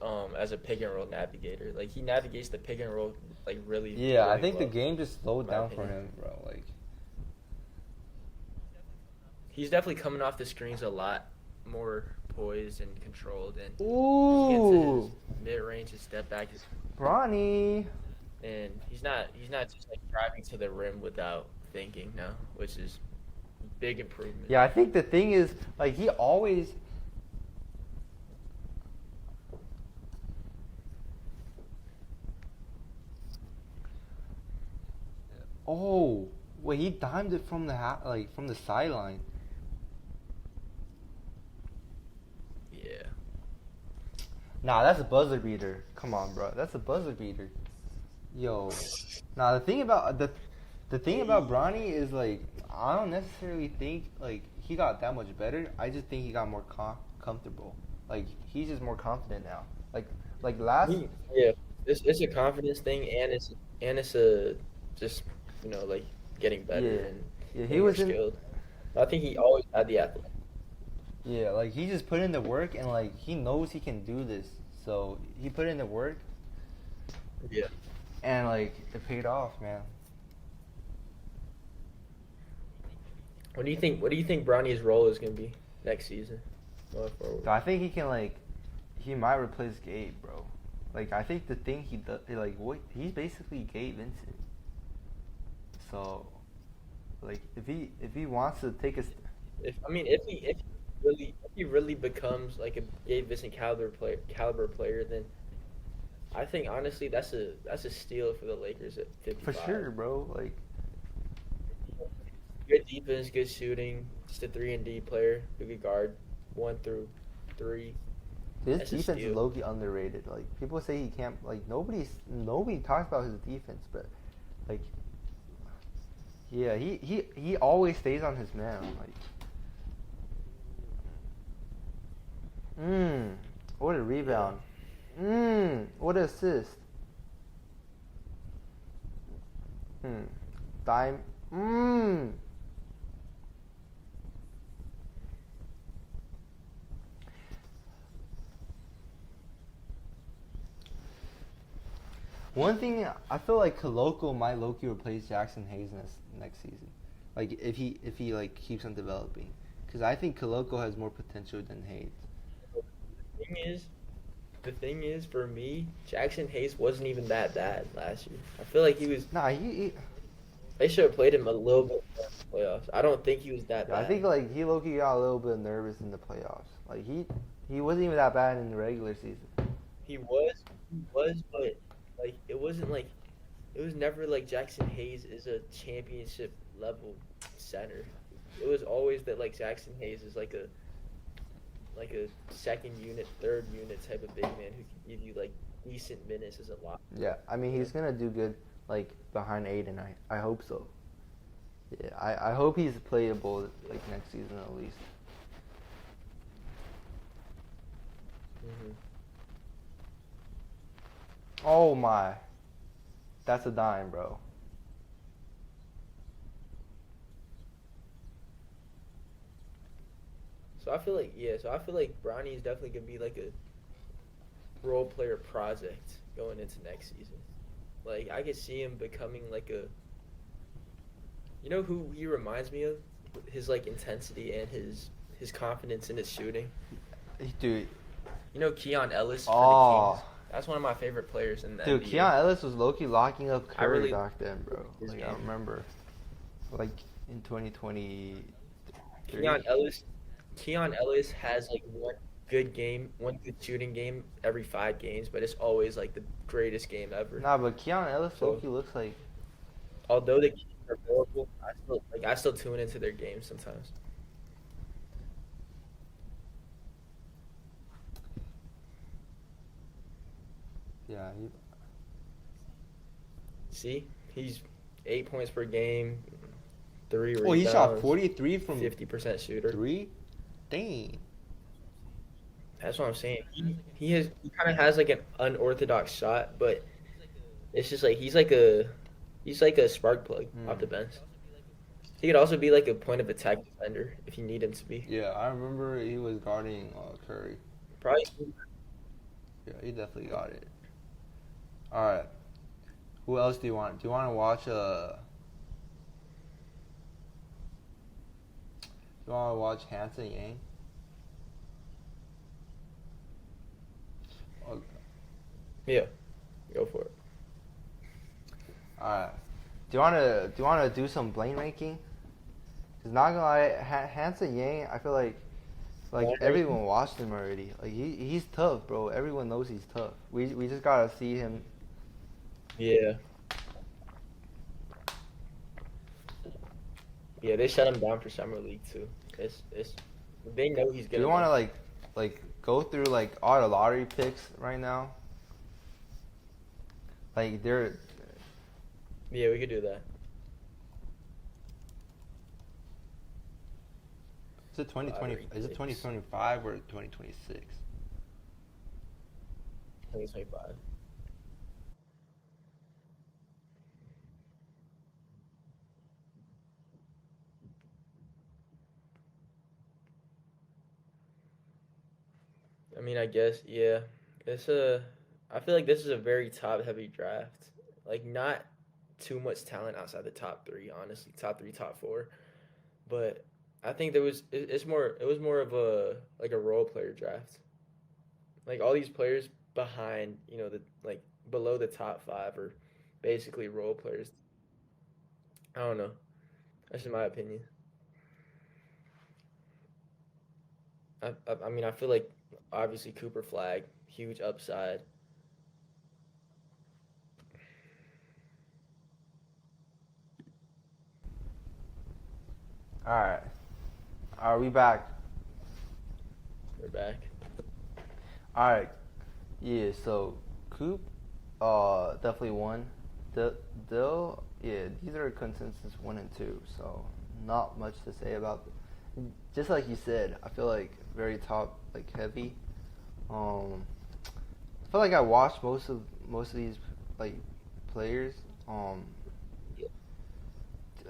[SPEAKER 2] a pick and roll navigator. Like he navigates the pick and roll like really.
[SPEAKER 1] Yeah,
[SPEAKER 2] really
[SPEAKER 1] I think
[SPEAKER 2] well,
[SPEAKER 1] the game just slowed
[SPEAKER 2] my
[SPEAKER 1] down for
[SPEAKER 2] opinion.
[SPEAKER 1] him, bro. Like
[SPEAKER 2] He's definitely coming off the screens a lot more poised and controlled, and he
[SPEAKER 1] ooh,
[SPEAKER 2] gets his mid range, his step back,
[SPEAKER 1] Bronny.
[SPEAKER 2] and he's not just like driving to the rim without thinking now, which is big improvement.
[SPEAKER 1] Yeah, I think the thing is, like, he always. Oh, wait, he dimed it from the from the sideline.
[SPEAKER 2] Yeah.
[SPEAKER 1] Nah, that's a buzzer beater. Come on, bro. That's a buzzer beater. Yo. Nah, the thing about Bronny is like I don't necessarily think like he got that much better. I just think he got more comfortable. Like he's just more confident now. Like last
[SPEAKER 2] Yeah, it's a confidence thing, and it's a just like getting better
[SPEAKER 1] yeah.
[SPEAKER 2] and
[SPEAKER 1] Yeah, he
[SPEAKER 2] getting more
[SPEAKER 1] was in
[SPEAKER 2] skilled. I think he always had the athletic.
[SPEAKER 1] yeah, like he just put in the work and like he knows he can do this. So he put in the work
[SPEAKER 2] Yeah.
[SPEAKER 1] and like it paid off, man.
[SPEAKER 2] What do you think? What do you think Bronny's role is gonna be next season, going forward?
[SPEAKER 1] So I think he can like he might replace Gabe, bro. Like I think the thing he does, like what he's basically Gabe Vincent. So, like if he wants to take a,
[SPEAKER 2] If he really becomes like a Gabe Vincent caliber player, then I think honestly that's a steal for the Lakers at
[SPEAKER 1] for
[SPEAKER 2] 55.
[SPEAKER 1] sure, bro. Like
[SPEAKER 2] Good defense, good shooting. Just a 3-and-D player who could guard 1 through 3.
[SPEAKER 1] his
[SPEAKER 2] That's a
[SPEAKER 1] defense is
[SPEAKER 2] steal.
[SPEAKER 1] low key underrated. Like people say he can't. Like nobody talks about his defense, but like yeah, he always stays on his man. Like what a
[SPEAKER 2] Yeah.
[SPEAKER 1] rebound. What an assist. Dime. One thing I feel like Koloko might low-key replace Jackson Hayes next season, like if he like keeps on developing, because I think Koloko has more potential than Hayes.
[SPEAKER 2] The thing is, the thing is for me, Jackson Hayes wasn't even that bad last year. I feel like he was.
[SPEAKER 1] Nah, he
[SPEAKER 2] They should have played him a little bit more in the playoffs. I don't think he was that
[SPEAKER 1] I
[SPEAKER 2] bad.
[SPEAKER 1] think like he low-key got a little bit nervous in the playoffs. Like he wasn't even that bad in the regular season.
[SPEAKER 2] He was, but like it was never like Jackson Hayes is a championship level center. It was always that like Jackson Hayes is like a second unit, third unit type of big man who can give you like decent minutes as a lot.
[SPEAKER 1] Yeah, I mean he's gonna do good like behind Aiden. I hope so. Yeah, I hope he's playable like next season at least.
[SPEAKER 2] Mm-hmm.
[SPEAKER 1] Oh my, that's a dime, bro.
[SPEAKER 2] So I feel like Bronny is definitely gonna be like a role player project going into next season. Like I could see him becoming like a. You know who he reminds me of? His like intensity and his confidence in his shooting.
[SPEAKER 1] Dude,
[SPEAKER 2] You know Keon Ellis for the
[SPEAKER 1] oh,
[SPEAKER 2] Kings. That's one of my favorite players in the
[SPEAKER 1] dude,
[SPEAKER 2] NBA.
[SPEAKER 1] Keon Ellis was low-key locking up
[SPEAKER 2] I
[SPEAKER 1] Curry
[SPEAKER 2] really
[SPEAKER 1] back then, bro.
[SPEAKER 2] his
[SPEAKER 1] Like I
[SPEAKER 2] game.
[SPEAKER 1] remember, like in 2023.
[SPEAKER 2] Keon Ellis has like one good shooting game every 5 games, but it's always like the greatest game ever.
[SPEAKER 1] Nah, but Keon Ellis
[SPEAKER 2] So
[SPEAKER 1] low-key looks like
[SPEAKER 2] although the Kings are horrible, I still tune into their games sometimes.
[SPEAKER 1] yeah.
[SPEAKER 2] See, he's 8 points per game, 3
[SPEAKER 1] Oh, he shot
[SPEAKER 2] rebounds,
[SPEAKER 1] 43 from
[SPEAKER 2] 50% shooter.
[SPEAKER 1] three. Dang.
[SPEAKER 2] That's what I'm saying. He kind of has like an unorthodox shot, but it's just like he's like a spark plug off the bench. He could also be like a point of attack defender if you need him to be.
[SPEAKER 1] Yeah, I remember he was guarding Curry.
[SPEAKER 2] Probably.
[SPEAKER 1] Yeah, he definitely got it. All right. Who else do you want? Do you want to watch Do you want to watch Hanson Yang? Okay.
[SPEAKER 2] Yeah, go for it.
[SPEAKER 1] All right. Do you want to do some blame ranking? Cause not gonna lie, Hanson Yang, I feel like
[SPEAKER 2] Blame
[SPEAKER 1] everyone watched him already. Like he's tough, bro. Everyone knows he's tough. We just gotta see him.
[SPEAKER 2] Yeah. Yeah, they shut him down for summer league too. It's they know he's
[SPEAKER 1] Do
[SPEAKER 2] gonna.
[SPEAKER 1] you want to
[SPEAKER 2] Like,
[SPEAKER 1] like go through like all the lottery picks right now? Like they're
[SPEAKER 2] Yeah, we could do that.
[SPEAKER 1] is it 2020
[SPEAKER 2] Lottery
[SPEAKER 1] is it
[SPEAKER 2] picks.
[SPEAKER 1] 2025 or 2026?
[SPEAKER 2] 2025. I mean, I guess yeah. It's a. I feel like this is a very top heavy draft. Like not too much talent outside the top three, honestly. Top three, top four. But I think there was. It's more. It was more of a like a role player draft. Like all these players behind, the like below the top five are basically role players. I don't know. That's just my opinion. I mean, I feel like obviously Cooper Flag, huge upside.
[SPEAKER 1] All right. Are we back?
[SPEAKER 2] We're back.
[SPEAKER 1] All right. Yeah, so Coop definitely won. Dill, yeah, these are consensus 1 and 2, so not much to say about just like you said, I feel like very top like heavy. I feel like I watched most of these like players. Um,
[SPEAKER 2] Yeah.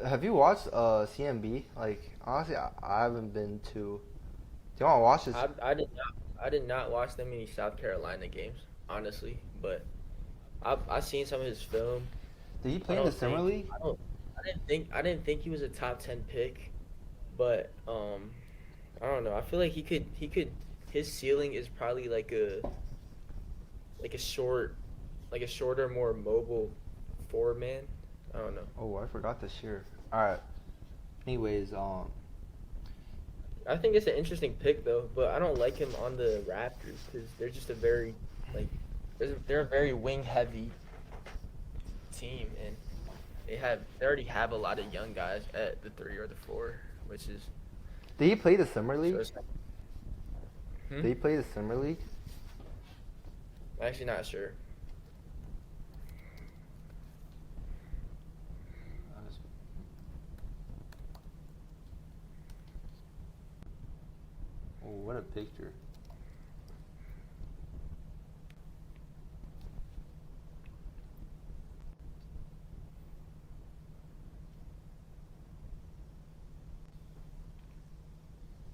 [SPEAKER 1] have you watched CMB? Like honestly, I haven't been to. Do you want to watch this?
[SPEAKER 2] I did not watch that many South Carolina games, honestly, but I seen some of his film.
[SPEAKER 1] Did he
[SPEAKER 2] I
[SPEAKER 1] play in the
[SPEAKER 2] don't
[SPEAKER 1] summer
[SPEAKER 2] think
[SPEAKER 1] league?
[SPEAKER 2] I didn't think he was a top 10 pick, but I don't know. I feel like he could his ceiling is probably like a short like a shorter, more mobile four man. I don't know.
[SPEAKER 1] Oh, I forgot to share. All right. Anyways,
[SPEAKER 2] I think it's an interesting pick though, but I don't like him on the Raptors because they're just a very like they're a very wing heavy team, and they already have a lot of young guys at the three or the four, which is
[SPEAKER 1] did he play the summer
[SPEAKER 2] so
[SPEAKER 1] league?
[SPEAKER 2] it's
[SPEAKER 1] Did he play the summer league?
[SPEAKER 2] I'm actually not sure.
[SPEAKER 1] Oh, what a picture.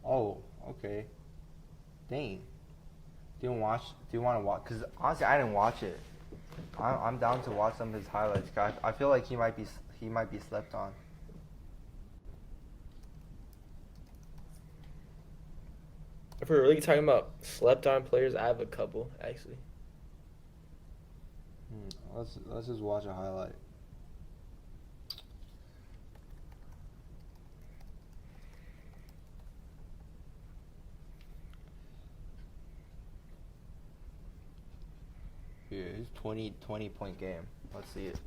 [SPEAKER 1] Oh, okay. Dang. Do you watch? Do you want to watch? Cause honestly, I didn't watch it. I'm down to watch some of his highlights. I feel like he might be slept on.
[SPEAKER 2] If we're really talking about slept on players, I have a couple actually.
[SPEAKER 1] Let's just watch a highlight. Yeah, it's 20 point game. Let's see it.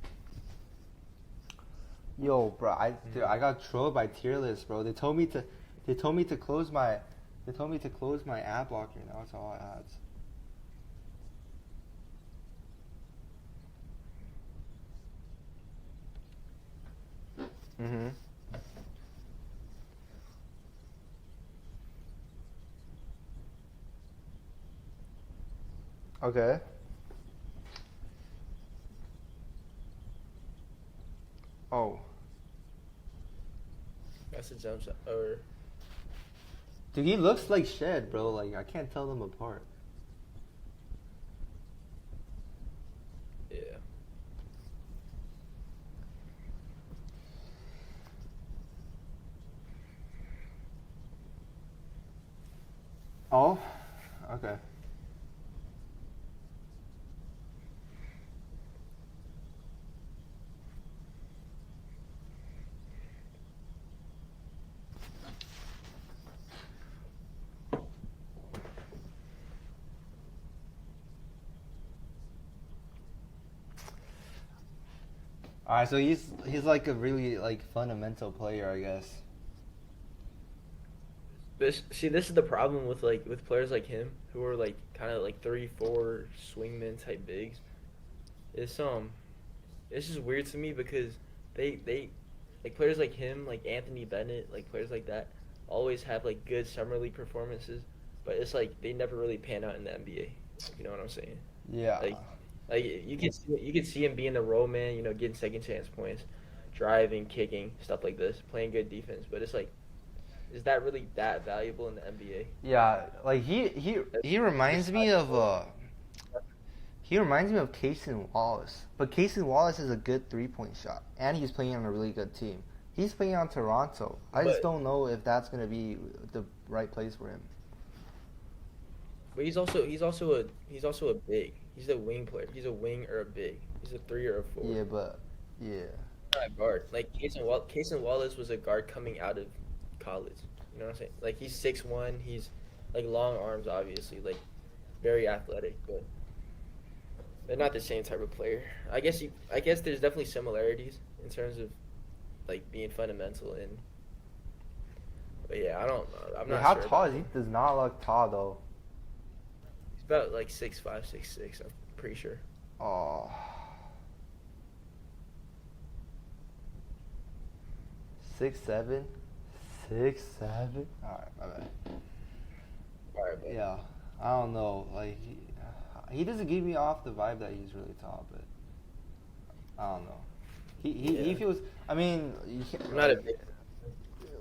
[SPEAKER 1] Yo, bro, dude, I got trolled by tier list, bro. They told me to close my ad blocker. Now it's all ads. Mhm. Okay. Oh,
[SPEAKER 2] That's a jump shot. Or
[SPEAKER 1] dude, he looks like Shed, bro. Like I can't tell them apart.
[SPEAKER 2] yeah.
[SPEAKER 1] Oh, okay. All right, so he's like a really like fundamental player, I guess.
[SPEAKER 2] This is the problem with with players like him who are like kind of like 3-4 swingman type bigs. It's it's just weird to me because they like players like him, like Anthony Bennett, like players like that, always have like good summer league performances, but it's like they never really pan out in the NBA. You know what I'm saying?
[SPEAKER 1] Yeah.
[SPEAKER 2] Like you can see him being the role man, getting second chance points, driving, kicking, stuff like this, playing good defense. But it's like, is that really that valuable in the NBA?
[SPEAKER 1] Yeah, like he reminds me of Cason Wallace. But Cason Wallace is a good 3-point shot and he's playing on a really good team. He's playing on Toronto. I just
[SPEAKER 2] But
[SPEAKER 1] don't know if that's going to be the right place for him.
[SPEAKER 2] but he's also a big. He's a wing player. He's a wing or a big. He's a 3 or a 4.
[SPEAKER 1] Yeah, but yeah.
[SPEAKER 2] Not a guard. Like Cason Wallace was a guard coming out of college. You know what I'm saying? Like he's 6'1". He's like long arms, obviously, like very athletic, but they're not the same type of player. I guess there's definitely similarities in terms of like being fundamental and. But yeah, I don't. I'm
[SPEAKER 1] Yeah,
[SPEAKER 2] not
[SPEAKER 1] how
[SPEAKER 2] sure
[SPEAKER 1] tall
[SPEAKER 2] about
[SPEAKER 1] is he?
[SPEAKER 2] him.
[SPEAKER 1] Does not look tall though.
[SPEAKER 2] He's about like 6'5", 6'6". I'm pretty sure.
[SPEAKER 1] Oh. 6'7", 6'7". All right, my bad.
[SPEAKER 2] All right, but
[SPEAKER 1] Yeah, I don't know. Like he doesn't give me off the vibe that he's really tall, but I don't know. He
[SPEAKER 2] Yeah.
[SPEAKER 1] feels. I mean, you can't,
[SPEAKER 2] I'm not a big.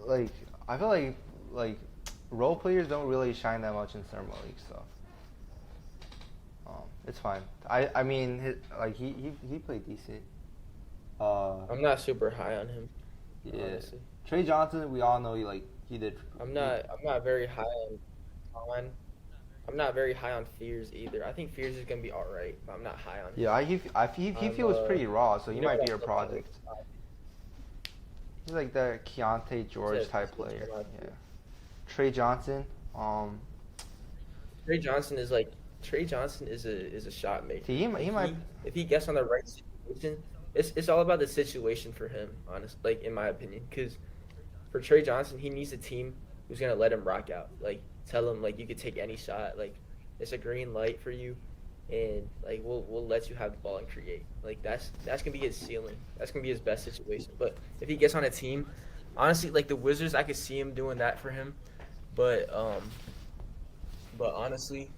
[SPEAKER 1] like I feel like role players don't really shine that much in summer league, so it's fine. I mean he played decent.
[SPEAKER 2] I'm not super high on him,
[SPEAKER 1] Yeah.
[SPEAKER 2] honestly.
[SPEAKER 1] Trey Johnson, we all know he did.
[SPEAKER 2] I'm not very high on. I'm not very high on Fears either. I think Fears is gonna be all right, but I'm not high on him.
[SPEAKER 1] Yeah, he
[SPEAKER 2] I'm,
[SPEAKER 1] feels pretty raw, so he
[SPEAKER 2] you know
[SPEAKER 1] might
[SPEAKER 2] what
[SPEAKER 1] be a
[SPEAKER 2] I'm looking at?
[SPEAKER 1] project. He's like the Keontae George
[SPEAKER 2] Said-
[SPEAKER 1] type player. Yeah. Trey Johnson,
[SPEAKER 2] Trey Johnson is like Trey Johnson is a shot maker.
[SPEAKER 1] he
[SPEAKER 2] Like,
[SPEAKER 1] might.
[SPEAKER 2] if he gets on the right situation, it's all about the situation for him, honestly. Like in my opinion, because for Trey Johnson, he needs a team who's gonna let him rock out. Like tell him like you could take any shot. Like it's a green light for you, and like we'll let you have the ball and create. Like that's gonna be his ceiling. That's gonna be his best situation. But if he gets on a team, honestly, like the Wizards, I could see him doing that for him. But honestly,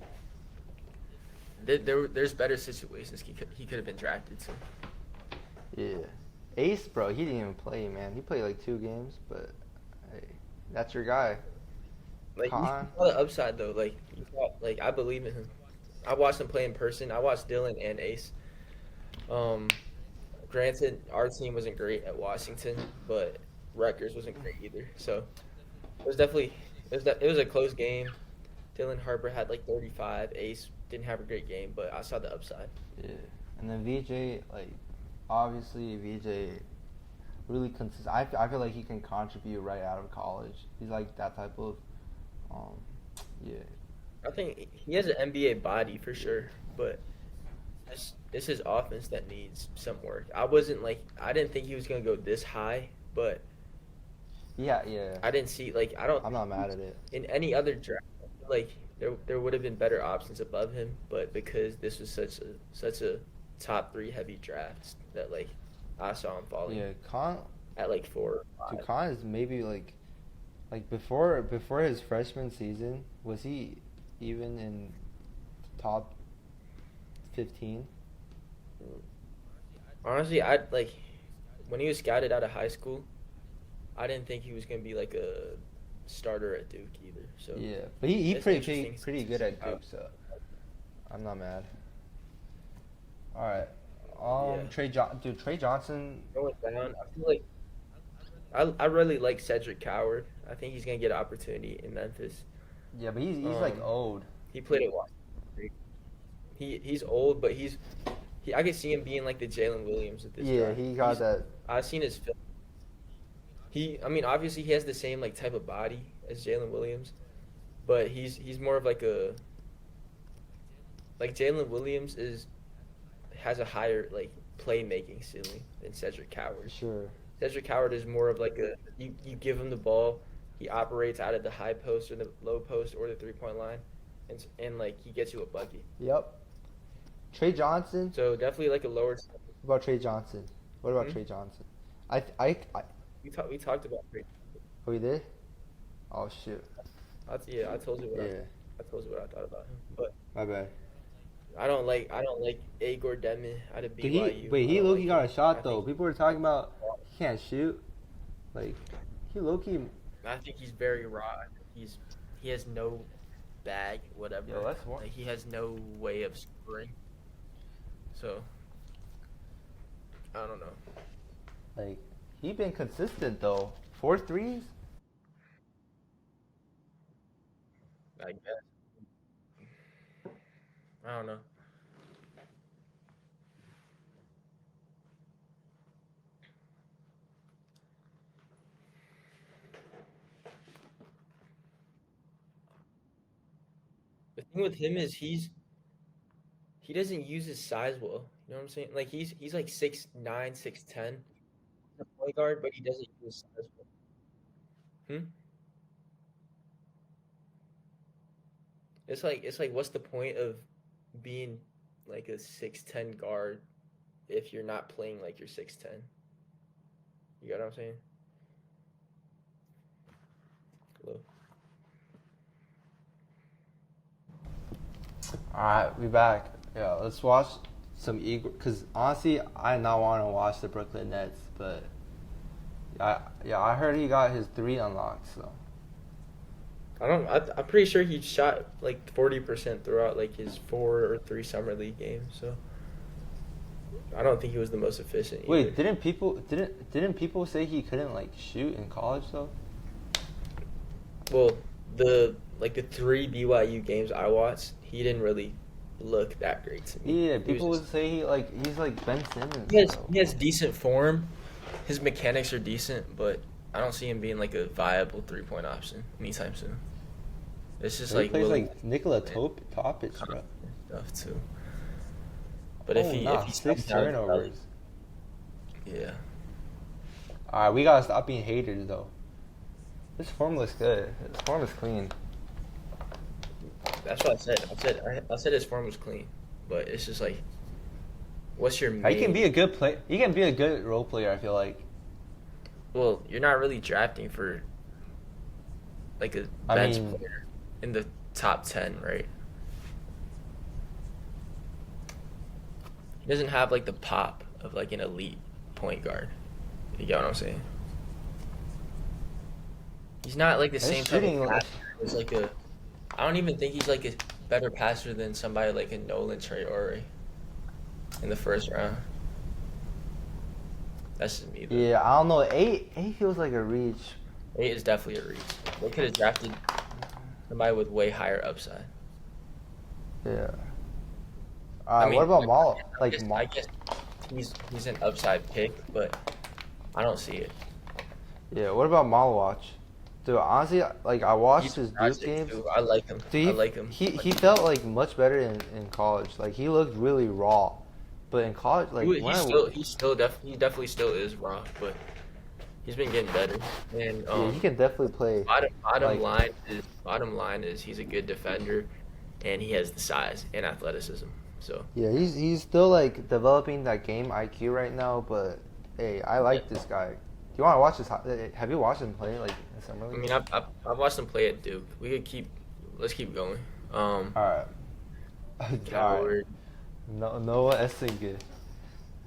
[SPEAKER 2] there's better situations he could have been drafted to.
[SPEAKER 1] Yeah. Ace, bro, he didn't even play, man. He played like 2 games, but hey, that's your guy.
[SPEAKER 2] Like you
[SPEAKER 1] Con.
[SPEAKER 2] saw the upside though. Like I believe in him. I watched him play in person. I watched Dylan and Ace. Granted, our team wasn't great at Washington, but Rutgers wasn't great either. So it was definitely it was a close game. Dylan Harper had like 35. Ace didn't have a great game, but I saw the upside.
[SPEAKER 1] Yeah. And then VJ, like, obviously VJ really consistent. I feel like he can contribute right out of college. He's like that type of, yeah.
[SPEAKER 2] I think he has an NBA body for sure, but it's his offense that needs some work. I didn't think he was gonna go this high, but
[SPEAKER 1] Yeah, yeah.
[SPEAKER 2] I didn't see like I don't
[SPEAKER 1] I'm not mad at it.
[SPEAKER 2] in any other draft like there would have been better options above him, but because this was such a top 3 heavy draft that like I saw him falling
[SPEAKER 1] Yeah, Con,
[SPEAKER 2] at like 4 or
[SPEAKER 1] to
[SPEAKER 2] 5.
[SPEAKER 1] Con is maybe like before his freshman season, was he even in top 15?
[SPEAKER 2] Honestly, I like when he was scouted out of high school, I didn't think he was gonna be like a starter at Duke either. So
[SPEAKER 1] Yeah, but he
[SPEAKER 2] it's
[SPEAKER 1] played
[SPEAKER 2] interesting
[SPEAKER 1] pretty
[SPEAKER 2] to
[SPEAKER 1] good
[SPEAKER 2] see
[SPEAKER 1] at
[SPEAKER 2] how-
[SPEAKER 1] Duke, so I'm not mad. All right.
[SPEAKER 2] Yeah.
[SPEAKER 1] Trey Johnson.
[SPEAKER 2] Going down, I feel like I really like Cedric Coward. I think he's gonna get an opportunity in Memphis.
[SPEAKER 1] Yeah, but he's like
[SPEAKER 2] Um,
[SPEAKER 1] old.
[SPEAKER 2] He played at Washington. He's old, but I could see him being like the Jalen Williams at this
[SPEAKER 1] Yeah,
[SPEAKER 2] time.
[SPEAKER 1] he got that.
[SPEAKER 2] I've seen his film. I mean, obviously he has the same like type of body as Jalen Williams, but he's more of like Jalen Williams has a higher like playmaking ceiling than Cedric Coward.
[SPEAKER 1] Sure.
[SPEAKER 2] Cedric Coward is more of like you give him the ball, he operates out of the high post or the low post or the 3-point line, and like he gets you a bucket.
[SPEAKER 1] Yep. Trey Johnson.
[SPEAKER 2] So definitely like a lower.
[SPEAKER 1] What about Trey Johnson? What about
[SPEAKER 2] Hmm?
[SPEAKER 1] Trey Johnson? I
[SPEAKER 2] We talked about.
[SPEAKER 1] oh, we did? Oh shoot.
[SPEAKER 2] Yeah, I told you what
[SPEAKER 1] Yeah.
[SPEAKER 2] I told you what I thought about him, but
[SPEAKER 1] My bad.
[SPEAKER 2] I don't like Agor Demin out of
[SPEAKER 1] Did
[SPEAKER 2] BYU.
[SPEAKER 1] he? Wait,
[SPEAKER 2] I
[SPEAKER 1] he
[SPEAKER 2] don't
[SPEAKER 1] low
[SPEAKER 2] like
[SPEAKER 1] key got
[SPEAKER 2] him.
[SPEAKER 1] a
[SPEAKER 2] I
[SPEAKER 1] shot though.
[SPEAKER 2] think
[SPEAKER 1] People were talking about he can't shoot. Like he low key.
[SPEAKER 2] I think he's very raw. I think he has no bag, whatever.
[SPEAKER 1] Yo, that's one.
[SPEAKER 2] Like he has no way of scoring. So I don't know.
[SPEAKER 1] Like he been consistent though. 4 threes.
[SPEAKER 2] I guess I don't know. The thing with him is he doesn't use his size well. You know what I'm saying? Like he's like 6'9", 6'10", a point guard, but he doesn't use his size well. Hmm? It's like what's the point of being like a 6'10" guard if you're not playing like you're 6'10"? You got what I'm saying? Hello?
[SPEAKER 1] All right, we back. Yeah, let's watch some Igor. Cause honestly, I not want to watch the Brooklyn Nets, but I heard he got his 3 unlocked. So
[SPEAKER 2] I'm pretty sure he shot like 40% throughout like his 4 or 3 summer league games. So I don't think he was the most efficient.
[SPEAKER 1] wait,
[SPEAKER 2] Either.
[SPEAKER 1] didn't people say he couldn't like shoot in college though?
[SPEAKER 2] Well, the 3 BYU games I watched, he didn't really look that great to me.
[SPEAKER 1] Yeah,
[SPEAKER 2] He was
[SPEAKER 1] people would
[SPEAKER 2] just-
[SPEAKER 1] say he's like Ben Simmons.
[SPEAKER 2] he has decent form. His mechanics are decent, but I don't see him being like a viable 3-point option anytime soon. It's just
[SPEAKER 1] He
[SPEAKER 2] like
[SPEAKER 1] plays
[SPEAKER 2] Willie
[SPEAKER 1] like Nikola Topic, bro.
[SPEAKER 2] stuff too. But if he
[SPEAKER 1] 6
[SPEAKER 2] steps down,
[SPEAKER 1] turnovers.
[SPEAKER 2] yeah.
[SPEAKER 1] All right, we gotta stop being haters though. His form looks good. His form is clean.
[SPEAKER 2] That's what I said. I said his form was clean, but it's just like, what's your main?
[SPEAKER 1] He can be a good play. He can be a good role player. I feel like.
[SPEAKER 2] Well, you're not really drafting for like a
[SPEAKER 1] I
[SPEAKER 2] bench
[SPEAKER 1] mean-
[SPEAKER 2] player in the top 10, right? He doesn't have like the pop of like an elite point guard. You get what I'm saying? He's not like the
[SPEAKER 1] His
[SPEAKER 2] same type
[SPEAKER 1] shooting
[SPEAKER 2] of
[SPEAKER 1] looks-
[SPEAKER 2] passer as like a. I don't even think he's like a better passer than somebody like a Nolan Traore in the first round. That's just me. Though.
[SPEAKER 1] Yeah, I don't know. 8 feels like a reach.
[SPEAKER 2] 8 is definitely a reach. They could have drafted somebody with way higher upside.
[SPEAKER 1] Yeah.
[SPEAKER 2] I mean,
[SPEAKER 1] what about Mal?
[SPEAKER 2] I
[SPEAKER 1] Like
[SPEAKER 2] guess,
[SPEAKER 1] Mal?
[SPEAKER 2] I guess he's an upside pick, but I don't see it.
[SPEAKER 1] Yeah. What about Malwatch? Dude, honestly, like I watched
[SPEAKER 2] He's
[SPEAKER 1] his Duke
[SPEAKER 2] fantastic,
[SPEAKER 1] games.
[SPEAKER 2] too. I like him.
[SPEAKER 1] Dude,
[SPEAKER 2] I like him.
[SPEAKER 1] He felt like much better in college. Like he looked really raw, but in college, like
[SPEAKER 2] he definitely still is raw, but he's been getting better. And
[SPEAKER 1] yeah, he can definitely play.
[SPEAKER 2] bottom line is he's a good defender, and he has the size and athleticism. So
[SPEAKER 1] Yeah, he's still like developing that game IQ right now. But hey, I like this guy. Do you want to watch this? Have you watched him play like in summer
[SPEAKER 2] I
[SPEAKER 1] league?
[SPEAKER 2] mean, I've watched him play at Duke. Let's keep going.
[SPEAKER 1] All right. All right.
[SPEAKER 2] Howard.
[SPEAKER 1] No, Noah Essingen.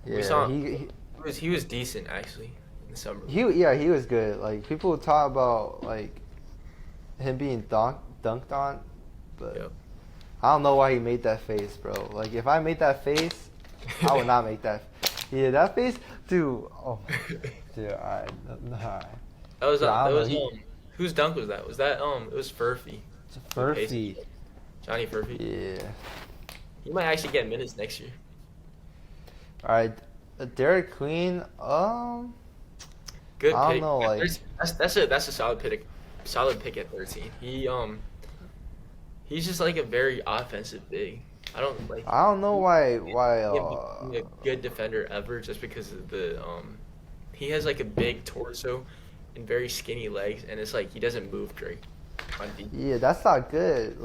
[SPEAKER 1] Yeah,
[SPEAKER 2] We saw-
[SPEAKER 1] he
[SPEAKER 2] He was decent actually in the summer.
[SPEAKER 1] he was good. Like people talk about like him being dunked on, but
[SPEAKER 2] Yep.
[SPEAKER 1] I don't know why he made that face, bro. Like if I made that face, I would not make that. Yeah, that face, dude. Oh, dude. Alright, nah.
[SPEAKER 2] That was
[SPEAKER 1] Yeah, I don't know,
[SPEAKER 2] whose dunk was that? Was that it was Furphy,
[SPEAKER 1] It's Furphy.
[SPEAKER 2] Johnny Furphy.
[SPEAKER 1] Yeah.
[SPEAKER 2] He might actually get minutes next year.
[SPEAKER 1] All right, Derek Queen.
[SPEAKER 2] Good
[SPEAKER 1] I don't
[SPEAKER 2] pick.
[SPEAKER 1] know, like-
[SPEAKER 2] That's a solid pick. Solid pick at 13. He's just like a very offensive big. I don't like.
[SPEAKER 1] I don't know why.
[SPEAKER 2] Him being a good defender ever just because of the he has like a big torso and very skinny legs, and it's like he doesn't move great on defense.
[SPEAKER 1] Yeah, that's not good.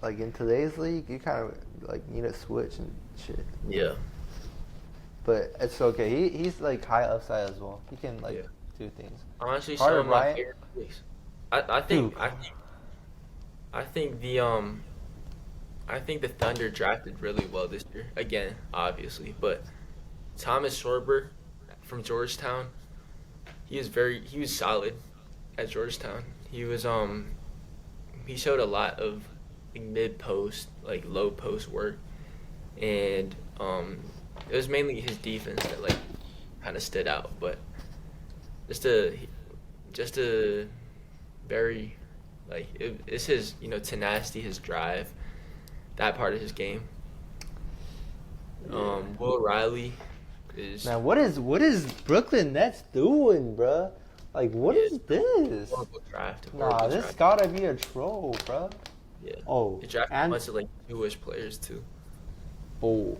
[SPEAKER 1] Like in today's league, you kind of like need a switch and shit.
[SPEAKER 2] Yeah,
[SPEAKER 1] But it's okay. He's like high upside as well. He can like
[SPEAKER 2] yeah.
[SPEAKER 1] do things.
[SPEAKER 2] Honestly, some
[SPEAKER 1] Carter
[SPEAKER 2] of my
[SPEAKER 1] Bryant,
[SPEAKER 2] favorite picks. I
[SPEAKER 1] dude.
[SPEAKER 2] think I think I think the Thunder drafted really well this year. Again, obviously, but Thomas Sorber from Georgetown, he was solid at Georgetown. He showed a lot of like, mid post, like low post work, and it was mainly his defense that like kind of stood out. But just a just a very it's his tenacity, his drive, that part of his game.
[SPEAKER 1] Yeah.
[SPEAKER 2] Will Riley is
[SPEAKER 1] Man, what is Brooklyn Nets doing, bruh? Like, what
[SPEAKER 2] yeah,
[SPEAKER 1] is this?
[SPEAKER 2] horrible draft,
[SPEAKER 1] Nah,
[SPEAKER 2] horrible
[SPEAKER 1] this
[SPEAKER 2] draft.
[SPEAKER 1] gotta be a troll, bruh.
[SPEAKER 2] Yeah,
[SPEAKER 1] Oh,
[SPEAKER 2] they drafted a
[SPEAKER 1] and
[SPEAKER 2] bunch of like Jewish players too.
[SPEAKER 1] oh,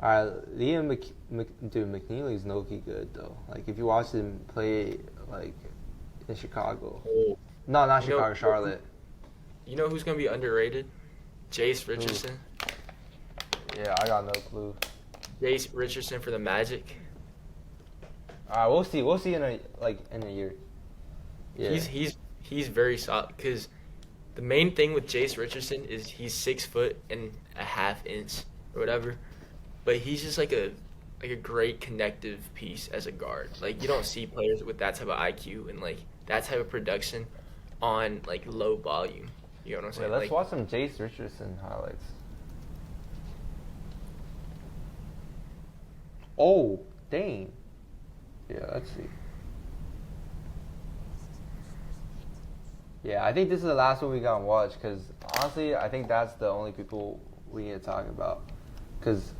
[SPEAKER 1] alright, dude, McNeely's no key good though. Like, if you watch him play like in Chicago,
[SPEAKER 2] Oh,
[SPEAKER 1] no, not
[SPEAKER 2] you know,
[SPEAKER 1] Chicago, Charlotte.
[SPEAKER 2] you know who's gonna be underrated? Jace
[SPEAKER 1] Who?
[SPEAKER 2] Richardson.
[SPEAKER 1] Yeah, I got no clue.
[SPEAKER 2] Jace Richardson for the Magic.
[SPEAKER 1] Alright, we'll see. We'll see in a year. Yeah.
[SPEAKER 2] He's very solid because the main thing with Jace Richardson is he's 6 foot and a half inch or whatever, but he's just like a great connective piece as a guard. Like you don't see players with that type of IQ and like that type of production on like low volume. You know what I'm
[SPEAKER 1] Wait,
[SPEAKER 2] saying?
[SPEAKER 1] let's
[SPEAKER 2] Like
[SPEAKER 1] watch some Jace Richardson highlights. Oh, dang. Yeah, let's see. Yeah, I think this is the last one we gotta watch because honestly, I think that's the only people we need to talk about. Because,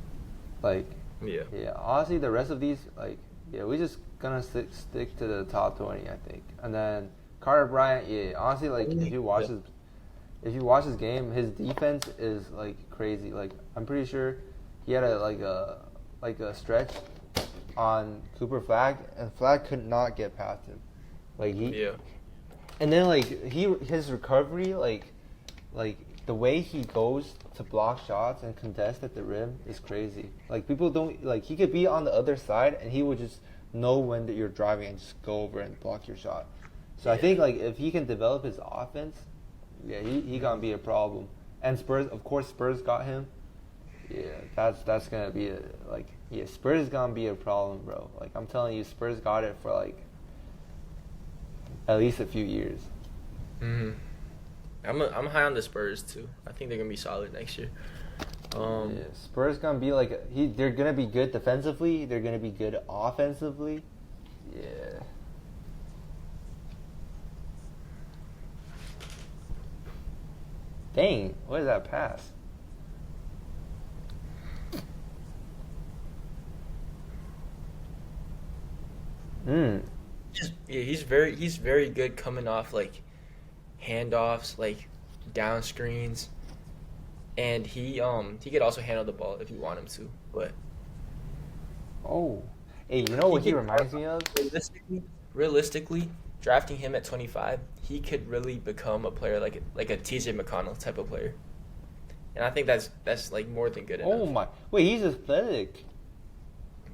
[SPEAKER 1] like,
[SPEAKER 2] yeah,
[SPEAKER 1] yeah, honestly, the rest of these, like, yeah, we just gonna stick to the top 20, I think. And then Carter Bryant, yeah, honestly, like,
[SPEAKER 2] yeah,
[SPEAKER 1] if you watch his game, his defense is like crazy. Like, I'm pretty sure he had a stretch on Cooper Flag, and Flag could not get past him. Like
[SPEAKER 2] yeah,
[SPEAKER 1] and then like his recovery, like the way he goes to block shots and contest at the rim is crazy. Like people don't like he could be on the other side and he would just know when that you're driving and just go over and block your shot. So I
[SPEAKER 2] yeah.
[SPEAKER 1] think like if he can develop his offense, yeah, he gonna be a problem. And Spurs, of course, Spurs got him. Yeah, that's gonna be Spurs gonna be a problem, bro. Like I'm telling you, Spurs got it for like at least a few years.
[SPEAKER 2] hmm I'm high on the Spurs too. I think they're gonna be solid next year.
[SPEAKER 1] Yeah, Spurs gonna be like they're gonna be good defensively. They're gonna be good offensively. Yeah. Dang, what is that pass? Mm.
[SPEAKER 2] Yeah, he's very good coming off like handoffs, like down screens, and he could also handle the ball if you want him to. But
[SPEAKER 1] Oh. Hey, you know
[SPEAKER 2] he
[SPEAKER 1] what he
[SPEAKER 2] could
[SPEAKER 1] reminds me of?
[SPEAKER 2] realistically, drafting him at 25, he could really become a player like a TJ McConnell type of player, and I think that's like more than good
[SPEAKER 1] Oh
[SPEAKER 2] enough.
[SPEAKER 1] my. Wait, he's athletic.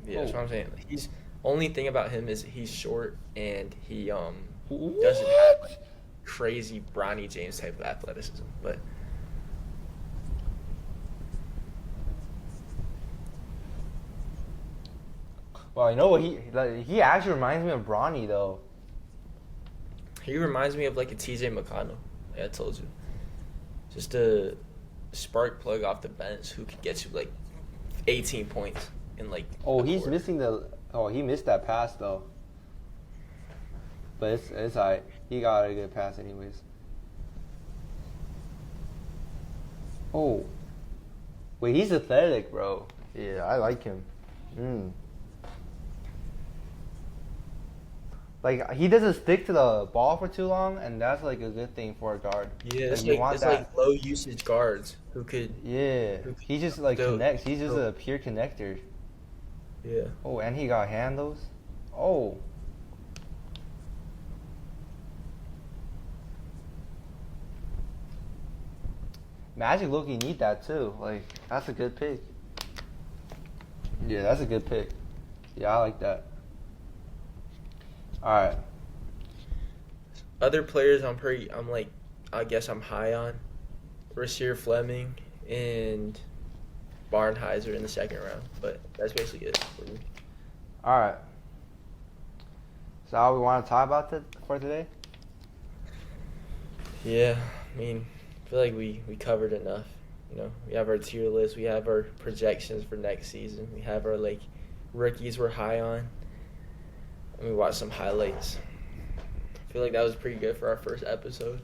[SPEAKER 2] Yeah, that's
[SPEAKER 1] Oh.
[SPEAKER 2] what I'm saying. He's only thing about him is he's short and he doesn't have
[SPEAKER 1] What?
[SPEAKER 2] like crazy Bronny James type of athleticism, but.
[SPEAKER 1] Well, you know what he actually reminds me of Bronny though.
[SPEAKER 2] He reminds me of like a TJ McConnell. Like I told you, just a spark plug off the bench who could get you like 18 points in like
[SPEAKER 1] Oh,
[SPEAKER 2] a
[SPEAKER 1] he's
[SPEAKER 2] quarter.
[SPEAKER 1] missing the. Oh, he missed that pass though. But it's alright. He got a good pass anyways. Oh, wait, he's athletic, bro. Yeah, I like him. Mm. Like he doesn't stick to the ball for too long, and that's like a good thing for a guard.
[SPEAKER 2] Yeah,
[SPEAKER 1] Like you want
[SPEAKER 2] it's
[SPEAKER 1] that.
[SPEAKER 2] like low usage guards
[SPEAKER 1] Yeah,
[SPEAKER 2] who
[SPEAKER 1] he just
[SPEAKER 2] could
[SPEAKER 1] like
[SPEAKER 2] do-
[SPEAKER 1] connects. He's just
[SPEAKER 2] do-
[SPEAKER 1] a pure connector.
[SPEAKER 2] yeah.
[SPEAKER 1] Oh, and he got handles. Oh, Magic Loki need that too. Like that's a good pick. Yeah, that's a good pick. Yeah, I like that. All right.
[SPEAKER 2] Other players I guess I'm high on. Rasir Fleming and Barnheiser in the second round, but that's basically it for me.
[SPEAKER 1] All right. So how we want to talk about that for today?
[SPEAKER 2] Yeah, I mean, I feel like we covered enough. You know, we have our tier list, we have our projections for next season, we have our like rookies we're high on, and we watched some highlights. I feel like that was pretty good for our first episode.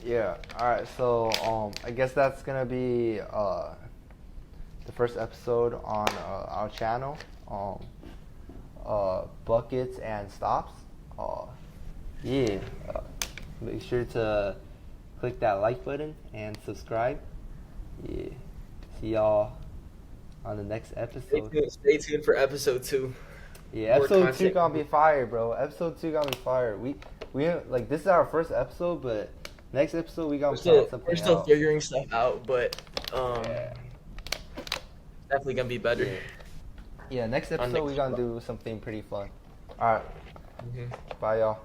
[SPEAKER 1] Yeah. All right. So I guess that's gonna be the first episode on our channel. Buckets and stops. Yeah. Make sure to click that like button and subscribe. Yeah. See y'all on the next episode.
[SPEAKER 2] Stay tuned for episode 2.
[SPEAKER 1] Yeah,
[SPEAKER 2] More
[SPEAKER 1] episode 2
[SPEAKER 2] content.
[SPEAKER 1] gonna be fire, bro. Episode 2 gonna be fire. We like this is our first episode, but next episode we gonna plan something
[SPEAKER 2] We're still
[SPEAKER 1] out.
[SPEAKER 2] figuring stuff out, but
[SPEAKER 1] Yeah.
[SPEAKER 2] definitely gonna be better.
[SPEAKER 1] Yeah, next episode we gonna do something pretty fun. All right. Bye, y'all.